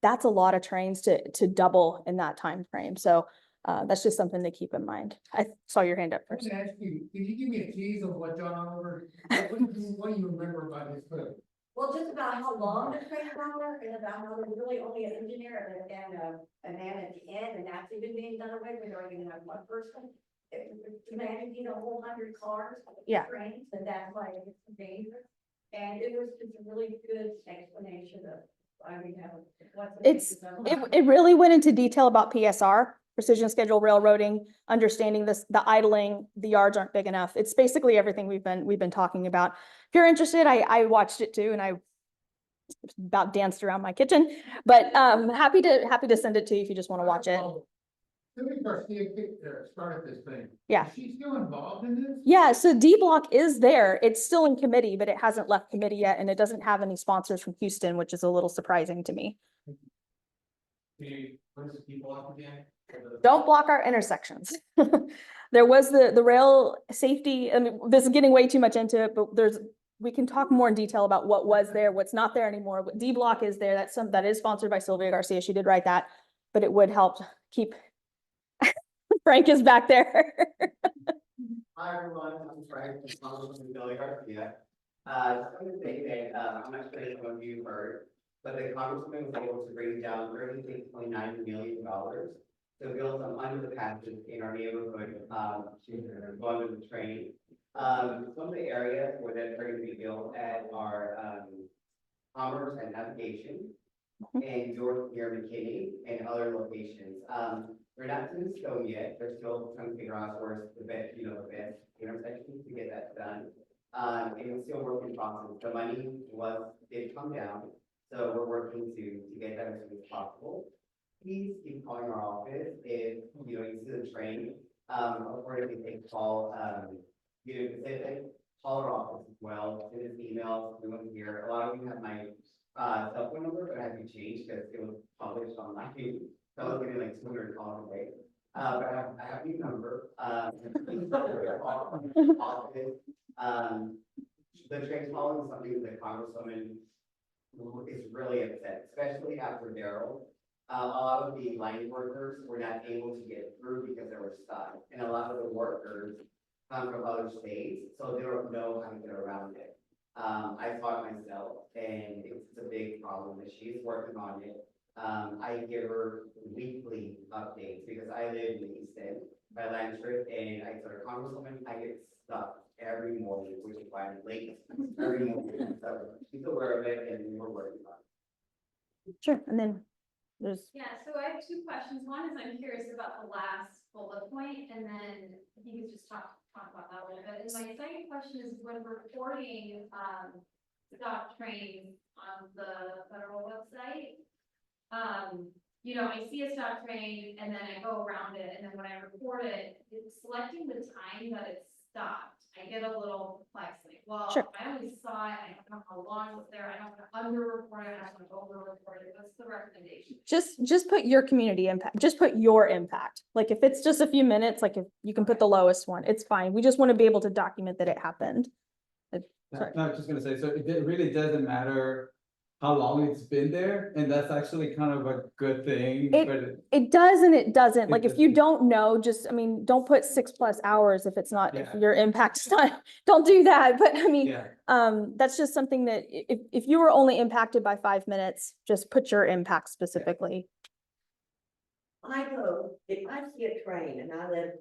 That's a lot of trains to double in that time frame. So that's just something to keep in mind. I saw your hand up I first. was gonna ask you, can you give me a tease of what John Oliver, what do you remember about his book? Well, just about how long the trains are and about how there's really only an engineer and a man at the end, and that's even being done away with, or even have one person. Imagine, you know, a whole 100 cars. Yeah. Trains, and that's why it's dangerous. And it was just a really good explanation of why we have. It really went into detail about PSR, precision schedule railroading, understanding this, the idling, the yards aren't big enough. It's basically everything we've been talking about. If you're interested, I watched it too, and I about danced around my kitchen, but happy to send it to you if you just want to watch it. Sylvia Garcia started this thing. Yeah. Is she still involved in this? Yeah, so D Block is there. It's still in committee, but it hasn't left committee yet, and it doesn't have any sponsors from Houston, which is a little surprising to me. What is the people up again? Don't block our intersections. There was the rail safety, I mean, this is getting way too much into it, but we can talk more in detail about what was there, what's not there anymore. What D Block is there, that is sponsored by Sylvia Garcia. She did write that, but it would help keep. Frank is back there. Hi, everyone. I'm Frank from Congressman Billy Garcia. Something that, I'm not sure if some of you heard, but the congressman was able to bring down $36.9 million to build some underpasses in our neighborhood, go under the train. Some of the areas where that train will be built at are, Commerce and Navigation, and York near McKinney, and other locations. We're not in stone yet. They're still trying to figure out where's the best, the best intersection to get that done. And it's still work in process. The money did come down, so we're working to get that as soon as possible. Please keep calling our office if, you see the train, or if you take call, Union Pacific, call our office as well, send us emails, we want to hear. A lot of you have my, cell phone number, but I have to change because it was published online. So I was getting like 200 calls a day. But I have your number. Please call our office. The train hauling is something that Congresswoman is really upset, especially after Daryl. A lot of the line workers were not able to get through because they were stuck. And a lot of the workers come from other states, so they don't know how to get around it. I saw it myself, and it's a big problem that she's working on it. I give her weekly updates because I live in the East End by land trip, and I told her, Congresswoman, I get stuck every morning, which is why I'm late every morning. So she's aware of it, and we're working on it. Sure, and then there's. Yeah, so I have two questions. One is I'm curious about the last bullet point, and then if you could just talk about that a little bit. And my second question is when reporting stop trains on the federal website, I see a stop train and then I go around it, and then when I report it, it's selecting the time that it stopped. I get a little perplexed, like, well, Sure. I only saw it, I don't know how long it was there, I don't want to under-report it, I don't want to over-report it. What's the recommendation? Just put your community impact, just put your impact. Like if it's just a few minutes, like if you can put the lowest one, it's fine. We just want to be able to document that it happened. Sorry. No, I was just gonna say, so it really doesn't matter how long it's been there, and that's actually kind of a good thing, but It does and it doesn't. It Like if you doesn't. don't know, don't put 6+ hours if it's not, if Yeah. your impact's not, don't do that. But I mean, yeah, that's just something that if you were only impacted by 5 minutes, just put your impact specifically. If I see a train and I live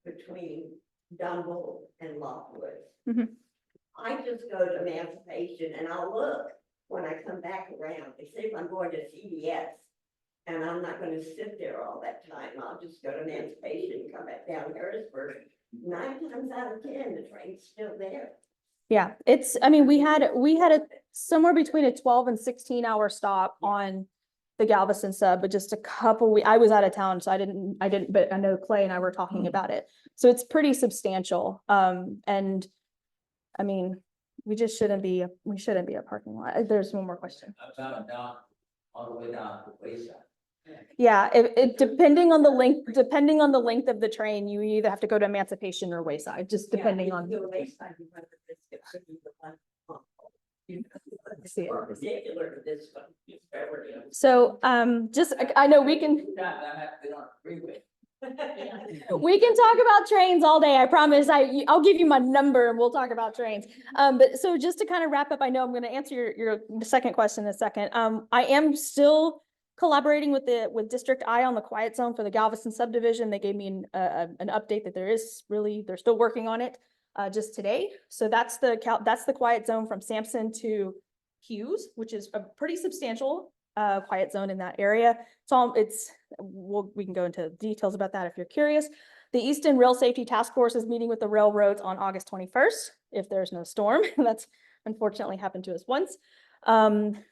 between Dumble and Lockwood, Mhm. I just go to Emancipation and I'll look when I come back around, except if I'm going to CVS. And I'm not gonna sit there all that time. I'll just go to Emancipation and come back down Harrisburg. 9 times out of 10, the train's still there. Yeah, I mean, we had somewhere between a 12 and 16 hour stop on the Galveston sub, but just a couple I was out of town, so I didn't, but I know Clay and I were talking about it. So it's pretty substantial. And I mean, we shouldn't be a parking lot. There's one more question. I'm down on the way down to the wayside. Yeah, depending on the length of the train, you either have to go to Emancipation or Wayside, just depending on. See it. Particular to this one. So, just, I know we can. We can talk about trains all day, I promise. I'll give you my number and we'll talk about trains. But so just to kind of wrap up, I know I'm going to answer the second question in a second. I am still collaborating with District I on the quiet zone for the Galveston subdivision. They gave me an update that they're still working on it just today. So that's the quiet zone from Sampson to Hughes, which is a pretty substantial quiet zone in that area. We can go into details about that if you're curious. The Easton Rail Safety Task Force is meeting with the railroads on August 21st, if there's no storm. That's unfortunately happened to us once.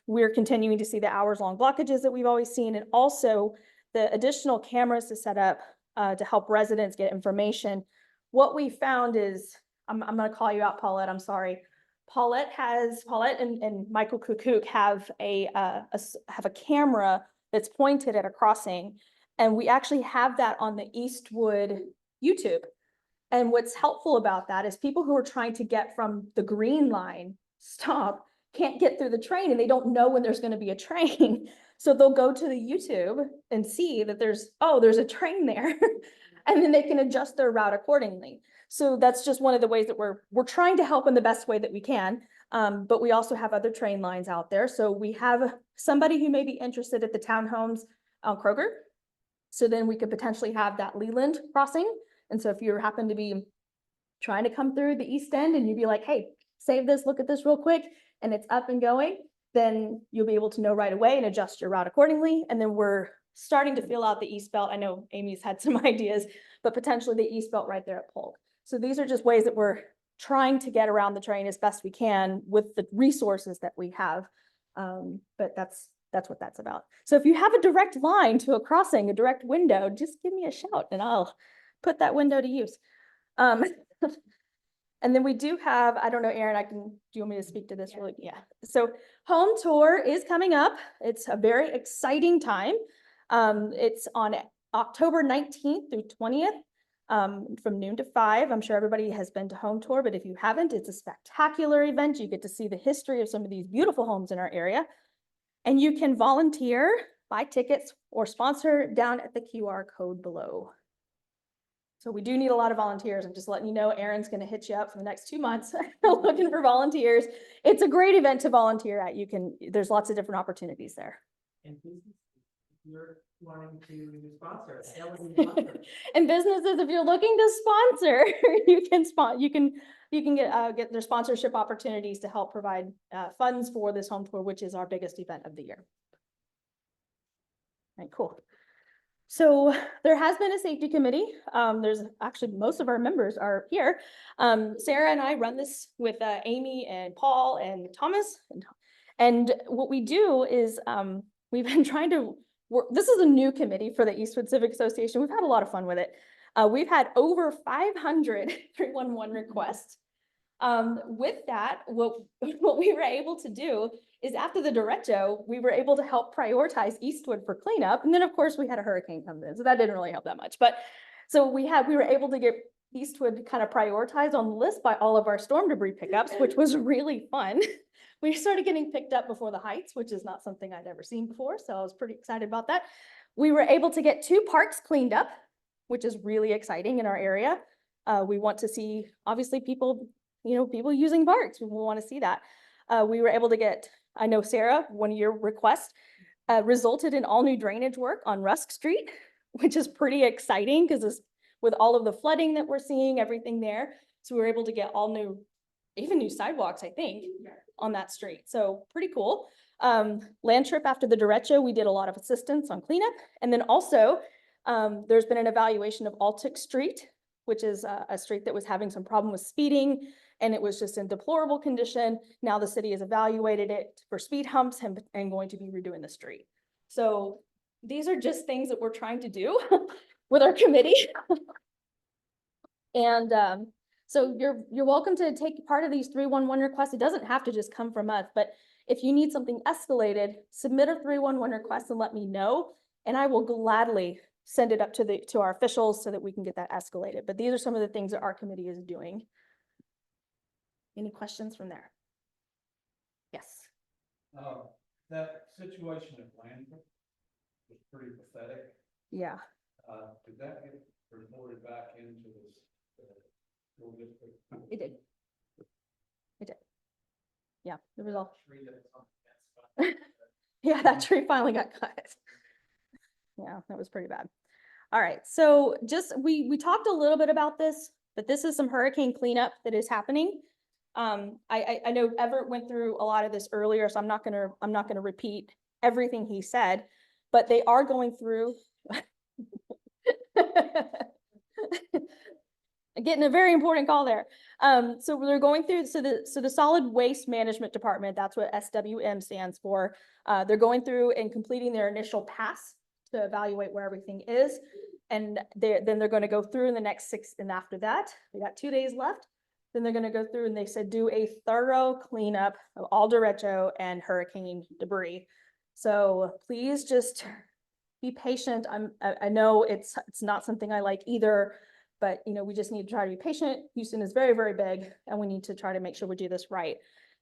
We're continuing to see the hours-long blockages that we've always seen, and also the additional cameras to set up to help residents get information. What we found is, I'm gonna call you out, Paulette, I'm sorry. Paulette and Michael Kukuk have a camera that's pointed at a crossing, and we actually have that on the Eastwood YouTube. And what's helpful about that is people who are trying to get from the green line stop can't get through the train, and they don't know when there's going to be a train. So they'll go to the YouTube and see that there's a train there, and then they can adjust their route accordingly. So that's just one of the ways that we're trying to help in the best way that we can. But we also have other train lines out there. So we have somebody who may be interested at the townhomes on Kroger. So then we could potentially have that Leland crossing. And so if you happen to be trying to come through the East End and you'd be like, hey, save this, look at this real quick, and it's up and going, then you'll be able to know right away and adjust your route accordingly. And then we're starting to fill out the East Belt. I know Amy's had some ideas, but potentially the East Belt right there at Polk. So these are just ways that we're trying to get around the train as best we can with the resources that we have. But that's what that's about. So if you have a direct line to a crossing, a direct window, just give me a shout and I'll put that window to use. And then we do have, I don't know, Aaron, do you want me to speak to this really? Yeah. So home tour is coming up. It's a very exciting time. It's on October 19th through 20th. From noon to 5. I'm sure everybody has been to home tour, but if you haven't, it's a spectacular event. You get to see the history of some of these beautiful homes in our area, and you can volunteer, buy tickets, or sponsor down at the QR code below. So we do need a lot of volunteers. I'm just letting you know, Aaron's going to hit you up for the next 2 months looking for volunteers. It's a great event to volunteer at. There's lots of different opportunities there. And you're wanting to sponsor. And businesses, if you're looking to sponsor, you can get their sponsorship opportunities to help provide funds for this home tour, which is our biggest event of the year. All right, cool. So there has been a safety committee. There's actually most of our members are here. Sarah and I run this with Amy and Paul and Thomas. And what we do is we've been trying to this is a new committee for the Eastwood Civic Association. We've had a lot of fun with it. We've had over 500 311 requests. With that, what we were able to do is after the derecho, we were able to help prioritize Eastwood for cleanup. And then of course we had a hurricane come in, so that didn't really help that much. But so we were able to get Eastwood kind of prioritized on the list by all of our storm debris pickups, which was really fun. We started getting picked up before the Heights, which is not something I'd ever seen before. So I was pretty excited about that. We were able to get 2 parks cleaned up, which is really exciting in our area. We want to see, obviously, people using parks. We want to see that. We were able to get, I know Sarah, one of your requests resulted in all new drainage work on Rusk Street, which is pretty exciting because with all of the flooding that we're seeing, everything there. So we were able to get even new sidewalks, I think, on that street. So pretty cool. Land trip after the derecho, we did a lot of assistance on cleanup. And then also there's been an evaluation of Altic Street, which is a street that was having some problem with speeding, and it was just in deplorable condition. Now the city has evaluated it for speed humps and going to be redoing the street. So these are just things that we're trying to do with our committee. And so you're welcome to take part of these 311 requests. It doesn't have to just come from us, but if you need something escalated, submit a 311 request and let me know. And I will gladly send it up to our officials so that we can get that escalated. But these are some of the things that our committee is doing. Any questions from there? Yes. That situation at Blandford was pretty pathetic. Yeah. Did that get reported back into this? School district? It did. It did. Yeah, it was all. Tree that's on the fence, Yeah, that tree finally got cut. Yeah, that was pretty bad. All right, so just, we talked a little bit about this, but this is some hurricane cleanup that is happening. I know Everett went through a lot of this earlier, so I'm not gonna repeat everything he said, but they are going through. Getting a very important call there. So they're going through, so the Solid Waste Management Department, that's what SWM stands for. They're going through and completing their initial pass to evaluate where everything is. And then they're going to go through in the next 6, and after that, we got 2 days left. Then they're going to go through and they said, do a thorough cleanup of all derecho and hurricane debris. So please just be patient. I know it's not something I like either, but you know, we just need to try to be patient. Houston is very, very big, and we need to try to make sure we do this right.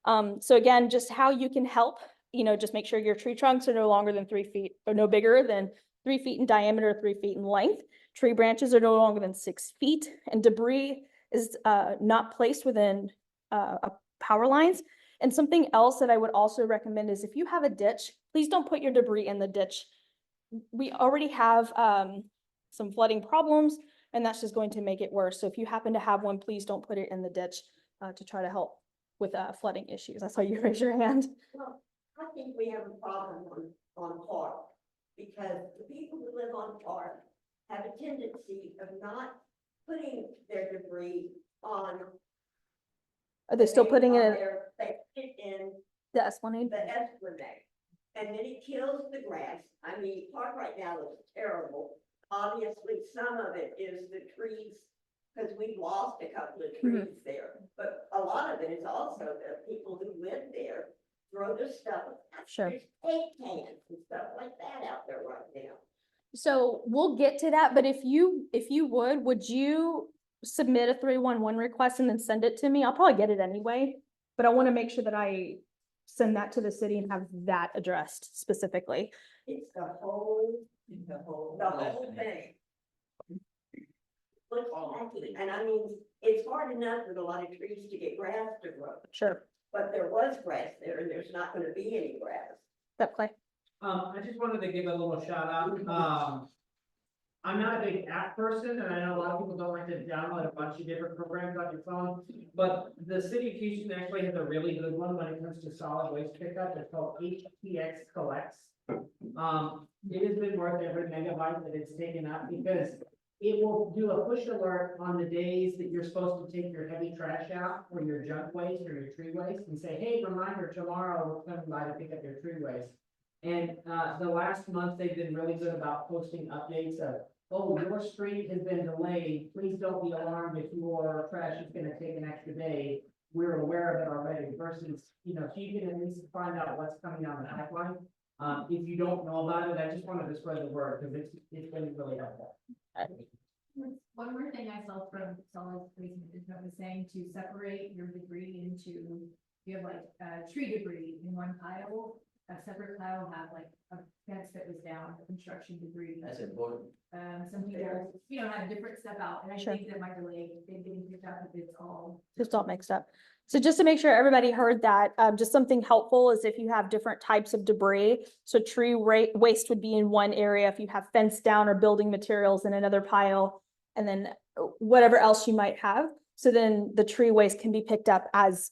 So again, just how you can help, you know, just make sure your tree trunks are no longer than 3 feet or no bigger than 3 feet in diameter, 3 feet in length. Tree branches are no longer than 6 feet, and debris is not placed within power lines. And something else that I would also recommend is if you have a ditch, please don't put your debris in the ditch. We already have some flooding problems, and that's just going to make it worse. So if you happen to have one, please don't put it in the ditch to try to help with flooding issues. I saw you raise your hand. Well, I think we have a problem on Park, because the people who live on Park have a tendency of not putting their debris on. Are they still putting it in They put it in the Esplanade? the Esplanade, and then it kills the grass. I mean, Park right now looks terrible. Obviously, some of it is the trees, because we've lost a couple of trees there. But a lot of it is also the people who live there throw their stuff. Sure. There's paint cans and stuff like that out there right now. So we'll get to that, but if you would you submit a 311 request and then send it to me? I'll probably get it anyway, but I want to make sure that I send that to the city and have that addressed specifically. It's the whole thing. Looks tacky, and I mean, it's hard enough with a lot of trees to get grass to grow, Sure. but there was grass there, and there's not gonna be any grass. That Clay. I just wanted to give a little shout out. I'm not a big app person, and I know a lot of people don't like to download a bunch of different programs on your phone, but the city of Houston actually has a really good one when it comes to solid waste pickup. It's called HPX Collects. It has been worth every megabyte that it's taken up, because it will do a push alert on the days that you're supposed to take your heavy trash out, or your junk waste or your tree waste, and say, hey, reminder, tomorrow we're coming by to pick up your tree waste. And the last month, they've been really good about posting updates of, oh, your street has been delayed. Please don't be alarmed if your trash is gonna take an extra day. We're aware of it already, versus, you know, so you can at least find out what's coming down the pipeline. If you don't know about it, I just wanted to spread the word, because it's been really helpful. One more thing I saw from solid waste management was saying to separate your debris into, you have like tree debris in one pile, a separate pile have like a fence that was down, construction debris. That's important. Some people, you know, have different stuff out, and I Sure. think that might delay it getting picked up if it's all. Just all mixed up. So just to make sure everybody heard that, just something helpful is if you have different types of debris. So tree waste would be in one area. If you have fence down or building materials in another pile, and then whatever else you might have. So then the tree waste can be picked up as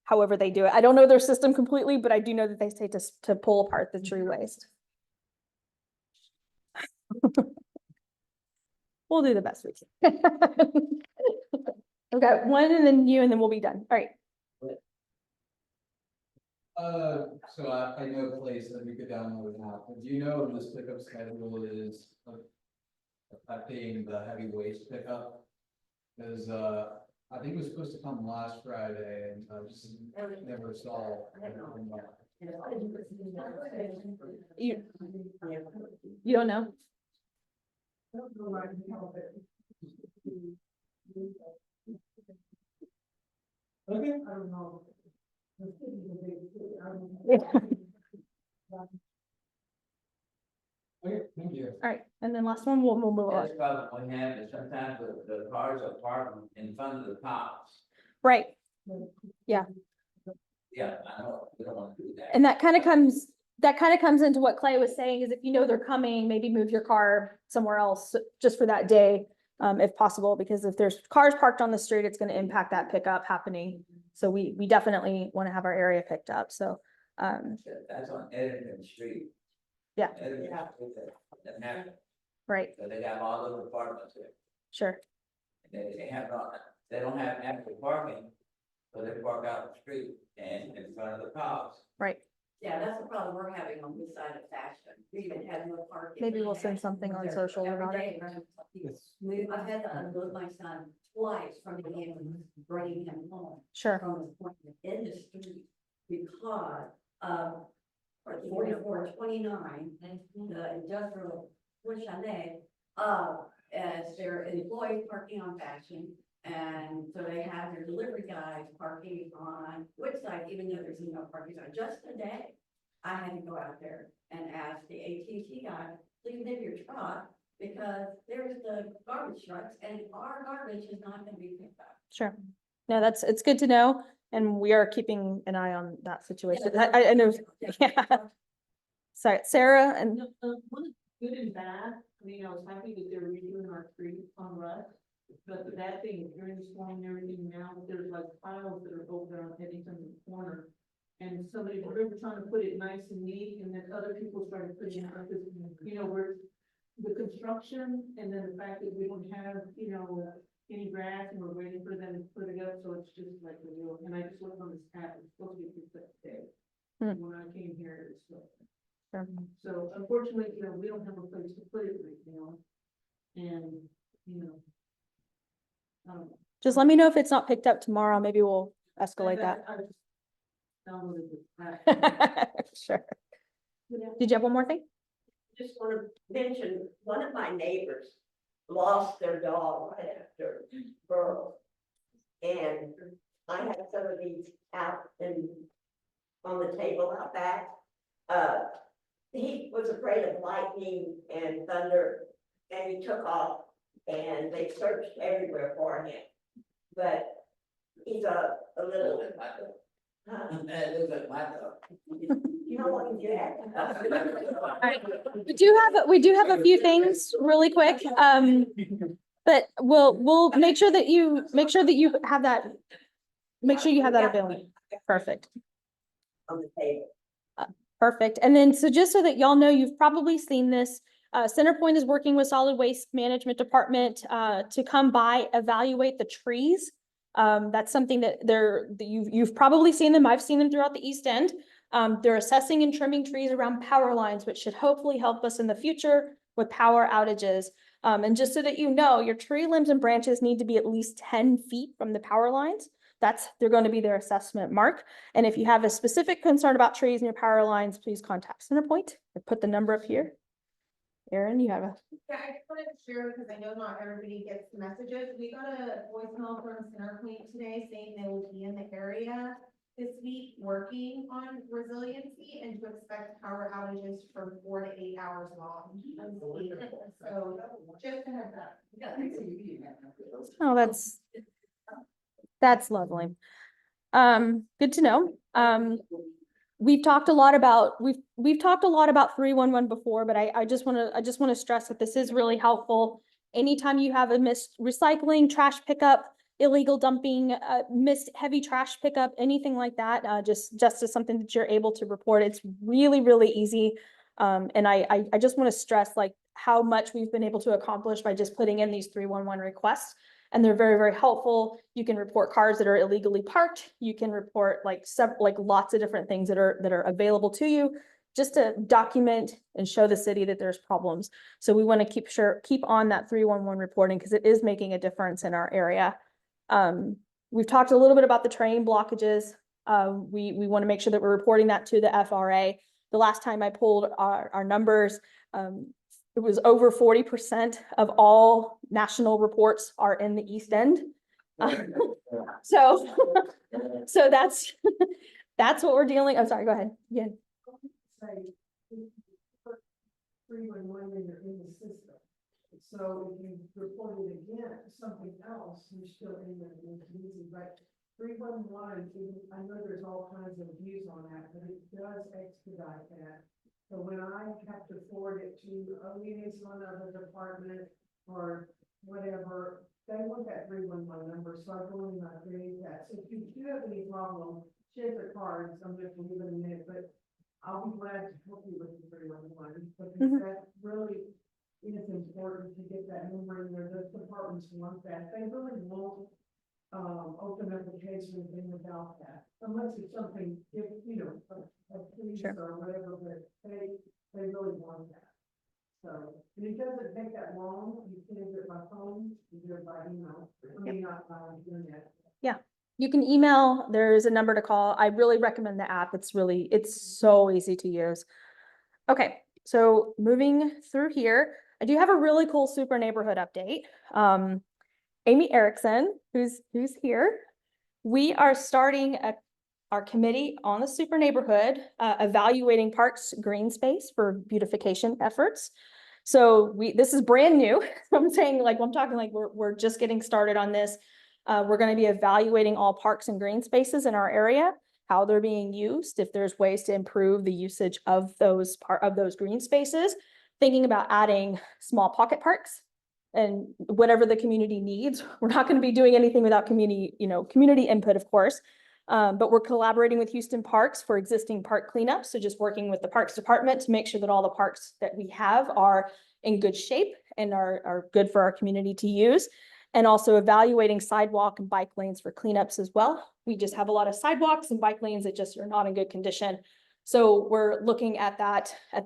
however they do it. I don't know their system completely, but I do know that they say to pull apart the tree waste. We'll do the best we can. Okay, one and then you, and then we'll be done. All right. So I know a place that we could download an app. Do you know if this pickup schedule is affecting the heavy waste pickup? Because I think it was supposed to come last Friday, and I just never saw. You, you don't know? Okay, I don't know. Okay, thank you. All right, and then last one, we'll move on. That's probably what happens, sometimes the cars are parked in front of the cops. Right, Yeah, I know, we don't wanna do that. and that kind of comes into what Clay was saying, is if you know they're coming, maybe move your car somewhere else just for that day, if possible, because if there's cars parked on the street, it's gonna impact that pickup happening. So we definitely want to have our area picked up, so, That's on Edison Street. Yeah. Edison Street, that happen, right, so they got all those apartments there, sure, they have not, they don't have ample parking. So they park out the street and in front of the cops. right. Yeah, that's the problem we're having on this side of Fashion. We even had no parking. Maybe we'll send something on social about it. I've had to unload my son twice from the ambulance, bringing him home. Sure, From his appointment in the street because of 4429, the industrial Chalet, as their employees parking on Fashion. And so they have their delivery guys parking on Woodside, even though there's no parking on. Just today, I had to go out there and ask the AT&T guy, please leave your truck, because there's the garbage trucks and our garbage is not gonna be picked up. sure. No, it's good to know, and we are keeping an eye on that situation. I know, yeah. Sorry, Sarah, and One good and bad, I mean, I was happy that they're redoing our street on Rush. But the bad thing, during the storm and everything now, there's like piles that are over on Eddington corner. And somebody, we were trying to put it nice and neat, and then other people started putting it, because, you know, we're, the construction, and then the fact that we don't have, you know, any grass, and we're waiting for them to put it up, so it's just like a real, and I just looked on this app, it's supposed to be picked up today. When I came here, it was still. So unfortunately, you know, we don't have a place to put it right now. And, you know. just let me know if it's not picked up tomorrow, maybe we'll escalate that. I just downloaded the app. Sure. Did you have one more thing? Just want to mention, one of my neighbors lost their dog right after birth. And I had some of these out and on the table out back. He was afraid of lightning and thunder, and he took off, and they searched everywhere for him. But he's a little. That looks like my dog. How long did you have? We do have a few things really quick, but we'll make sure that you have that. Make sure you have that available. Perfect. On the table. Perfect. And then, so just so that y'all know, you've probably seen this, Centerpoint is working with Solid Waste Management Department to come by, evaluate the trees. That's something that you've probably seen them. I've seen them throughout the East End. They're assessing and trimming trees around power lines, which should hopefully help us in the future with power outages. And just so that you know, your tree limbs and branches need to be at least 10 feet from the power lines. They're going to be their assessment mark. And if you have a specific concern about trees in your power lines, please contact Centerpoint. I put the number up here. Erin, you have a. Yeah, I just wanted to share because I know not everybody gets the messages. We got a voicemail from Centerpoint today saying they will be in the area this week working on resiliency and to expect power outages from 4 to 8 hours long. So just a heads up. Oh, that's lovely. Good to know. We've talked a lot about 311 before, but I just want to stress that this is really helpful. Anytime you have a missed recycling, trash pickup, illegal dumping, missed heavy trash pickup, anything like that, just as something that you're able to report. It's really, really easy. And I just want to stress like how much we've been able to accomplish by just putting in these 311 requests. And they're very, very helpful. You can report cars that are illegally parked. You can report like lots of different things that are available to you just to document and show the city that there's problems. So we want to keep on that 311 reporting because it is making a difference in our area. We've talked a little bit about the train blockages. We want to make sure that we're reporting that to the FRA. The last time I pulled our numbers, it was over 40% of all national reports are in the East End. So, so that's, that's what we're dealing. I'm sorry, go ahead. Yeah. Say, 311 in the system. So if you report it again, something else, you're still in the community, but 311, I know there's all kinds of views on that, but it does expedite that. So when I have to forward it to a liaison of the department or whatever, they want that 311 number, so I go in and I create that. So if you do have any problem, share the cards, I'm just gonna give it a minute, but I'll be glad to help you with the 311, because that really is important to get that number in there. Those departments want that. They really won't open up the case or anything without that, unless it's something, if, you know, a police Sure. or whatever, but they really want that. So, and it doesn't take that long. You can do it by phone, you do it by email. I mean, not by internet. You can email, there's a number to call. I really recommend the app. It's so easy to use. Okay, so moving through here, I do have a really cool super neighborhood update. Amy Erickson, who's here, we are starting our committee on the super neighborhood, evaluating parks green space for beautification efforts. So this is brand new. I'm saying I'm talking like we're just getting started on this. We're going to be evaluating all parks and green spaces in our area, how they're being used, if there's ways to improve the usage of those green spaces, thinking about adding small pocket parks and whatever the community needs. We're not going to be doing anything without community input, of course. But we're collaborating with Houston Parks for existing park cleanup. So just working with the Parks Department to make sure that all the parks that we have are in good shape and are good for our community to use. And also evaluating sidewalk and bike lanes for cleanups as well. We just have a lot of sidewalks and bike lanes that just are not in good condition. So we're looking at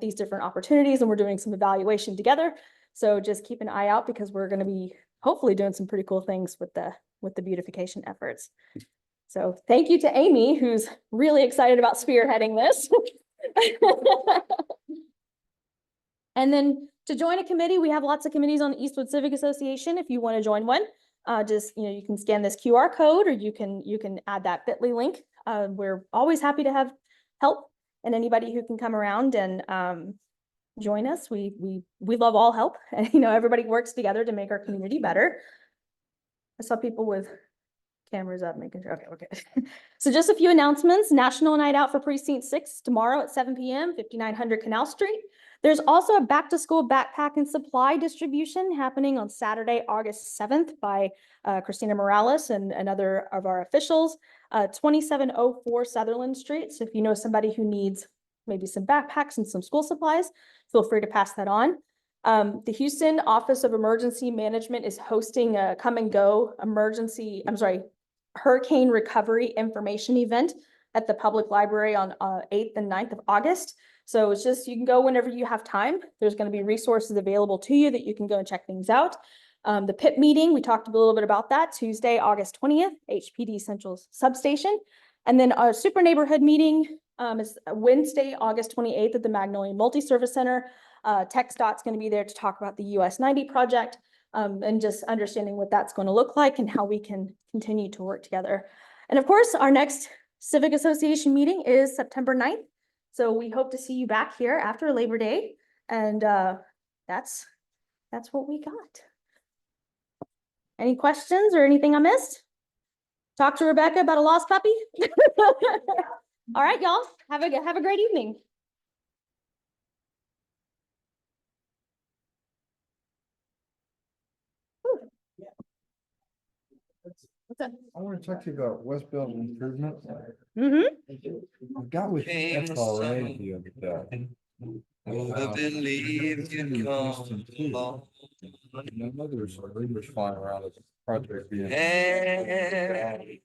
these different opportunities, and we're doing some evaluation together. So just keep an eye out, because we're going to be hopefully doing some pretty cool things with the beautification efforts. So thank you to Amy, who's really excited about spearheading this. And then to join a committee, we have lots of committees on the Eastwood Civic Association. If you want to join one, you can scan this QR code, or you can add that bit.ly link. We're always happy to have help, and anybody who can come around and join us. We love all help, and everybody works together to make our community better. I saw people with cameras up, making sure. Okay, we're good. So just a few announcements. National Night Out for Precinct 6 tomorrow at 7 p.m., 5900 Canal Street. There's also a back to school backpack and supply distribution happening on Saturday, August 7th by Christina Morales and another of our officials, 2704 Sutherland Street. So if you know somebody who needs maybe some backpacks and some school supplies, feel free to pass that on. The Houston Office of Emergency Management is hosting a come and go hurricane recovery information event at the public library on 8th and 9th of August. So it's just, you can go whenever you have time. There's going to be resources available to you that you can go and check things out. The PIP meeting, we talked a little bit about that, Tuesday, August 20th, HPD Central Substation. And then our super neighborhood meeting is Wednesday, August 28th at the Magnolia Multi-Service Center. TxDOT's going to be there to talk about the US 90 project and just understanding what that's going to look like and how we can continue to work together. And of course, our next Civic Association meeting is September 9th. So we hope to see you back here after Labor Day. And that's what we got. Any questions or anything I missed? Talk to Rebecca about a lost puppy? All right, y'all. Have a great evening. I want to talk to you about West Building improvement. Mm-hmm. I got with Came the FRA sun. the other day. Who would have believed you'd come along? I know there's rumors flying around of the project being. And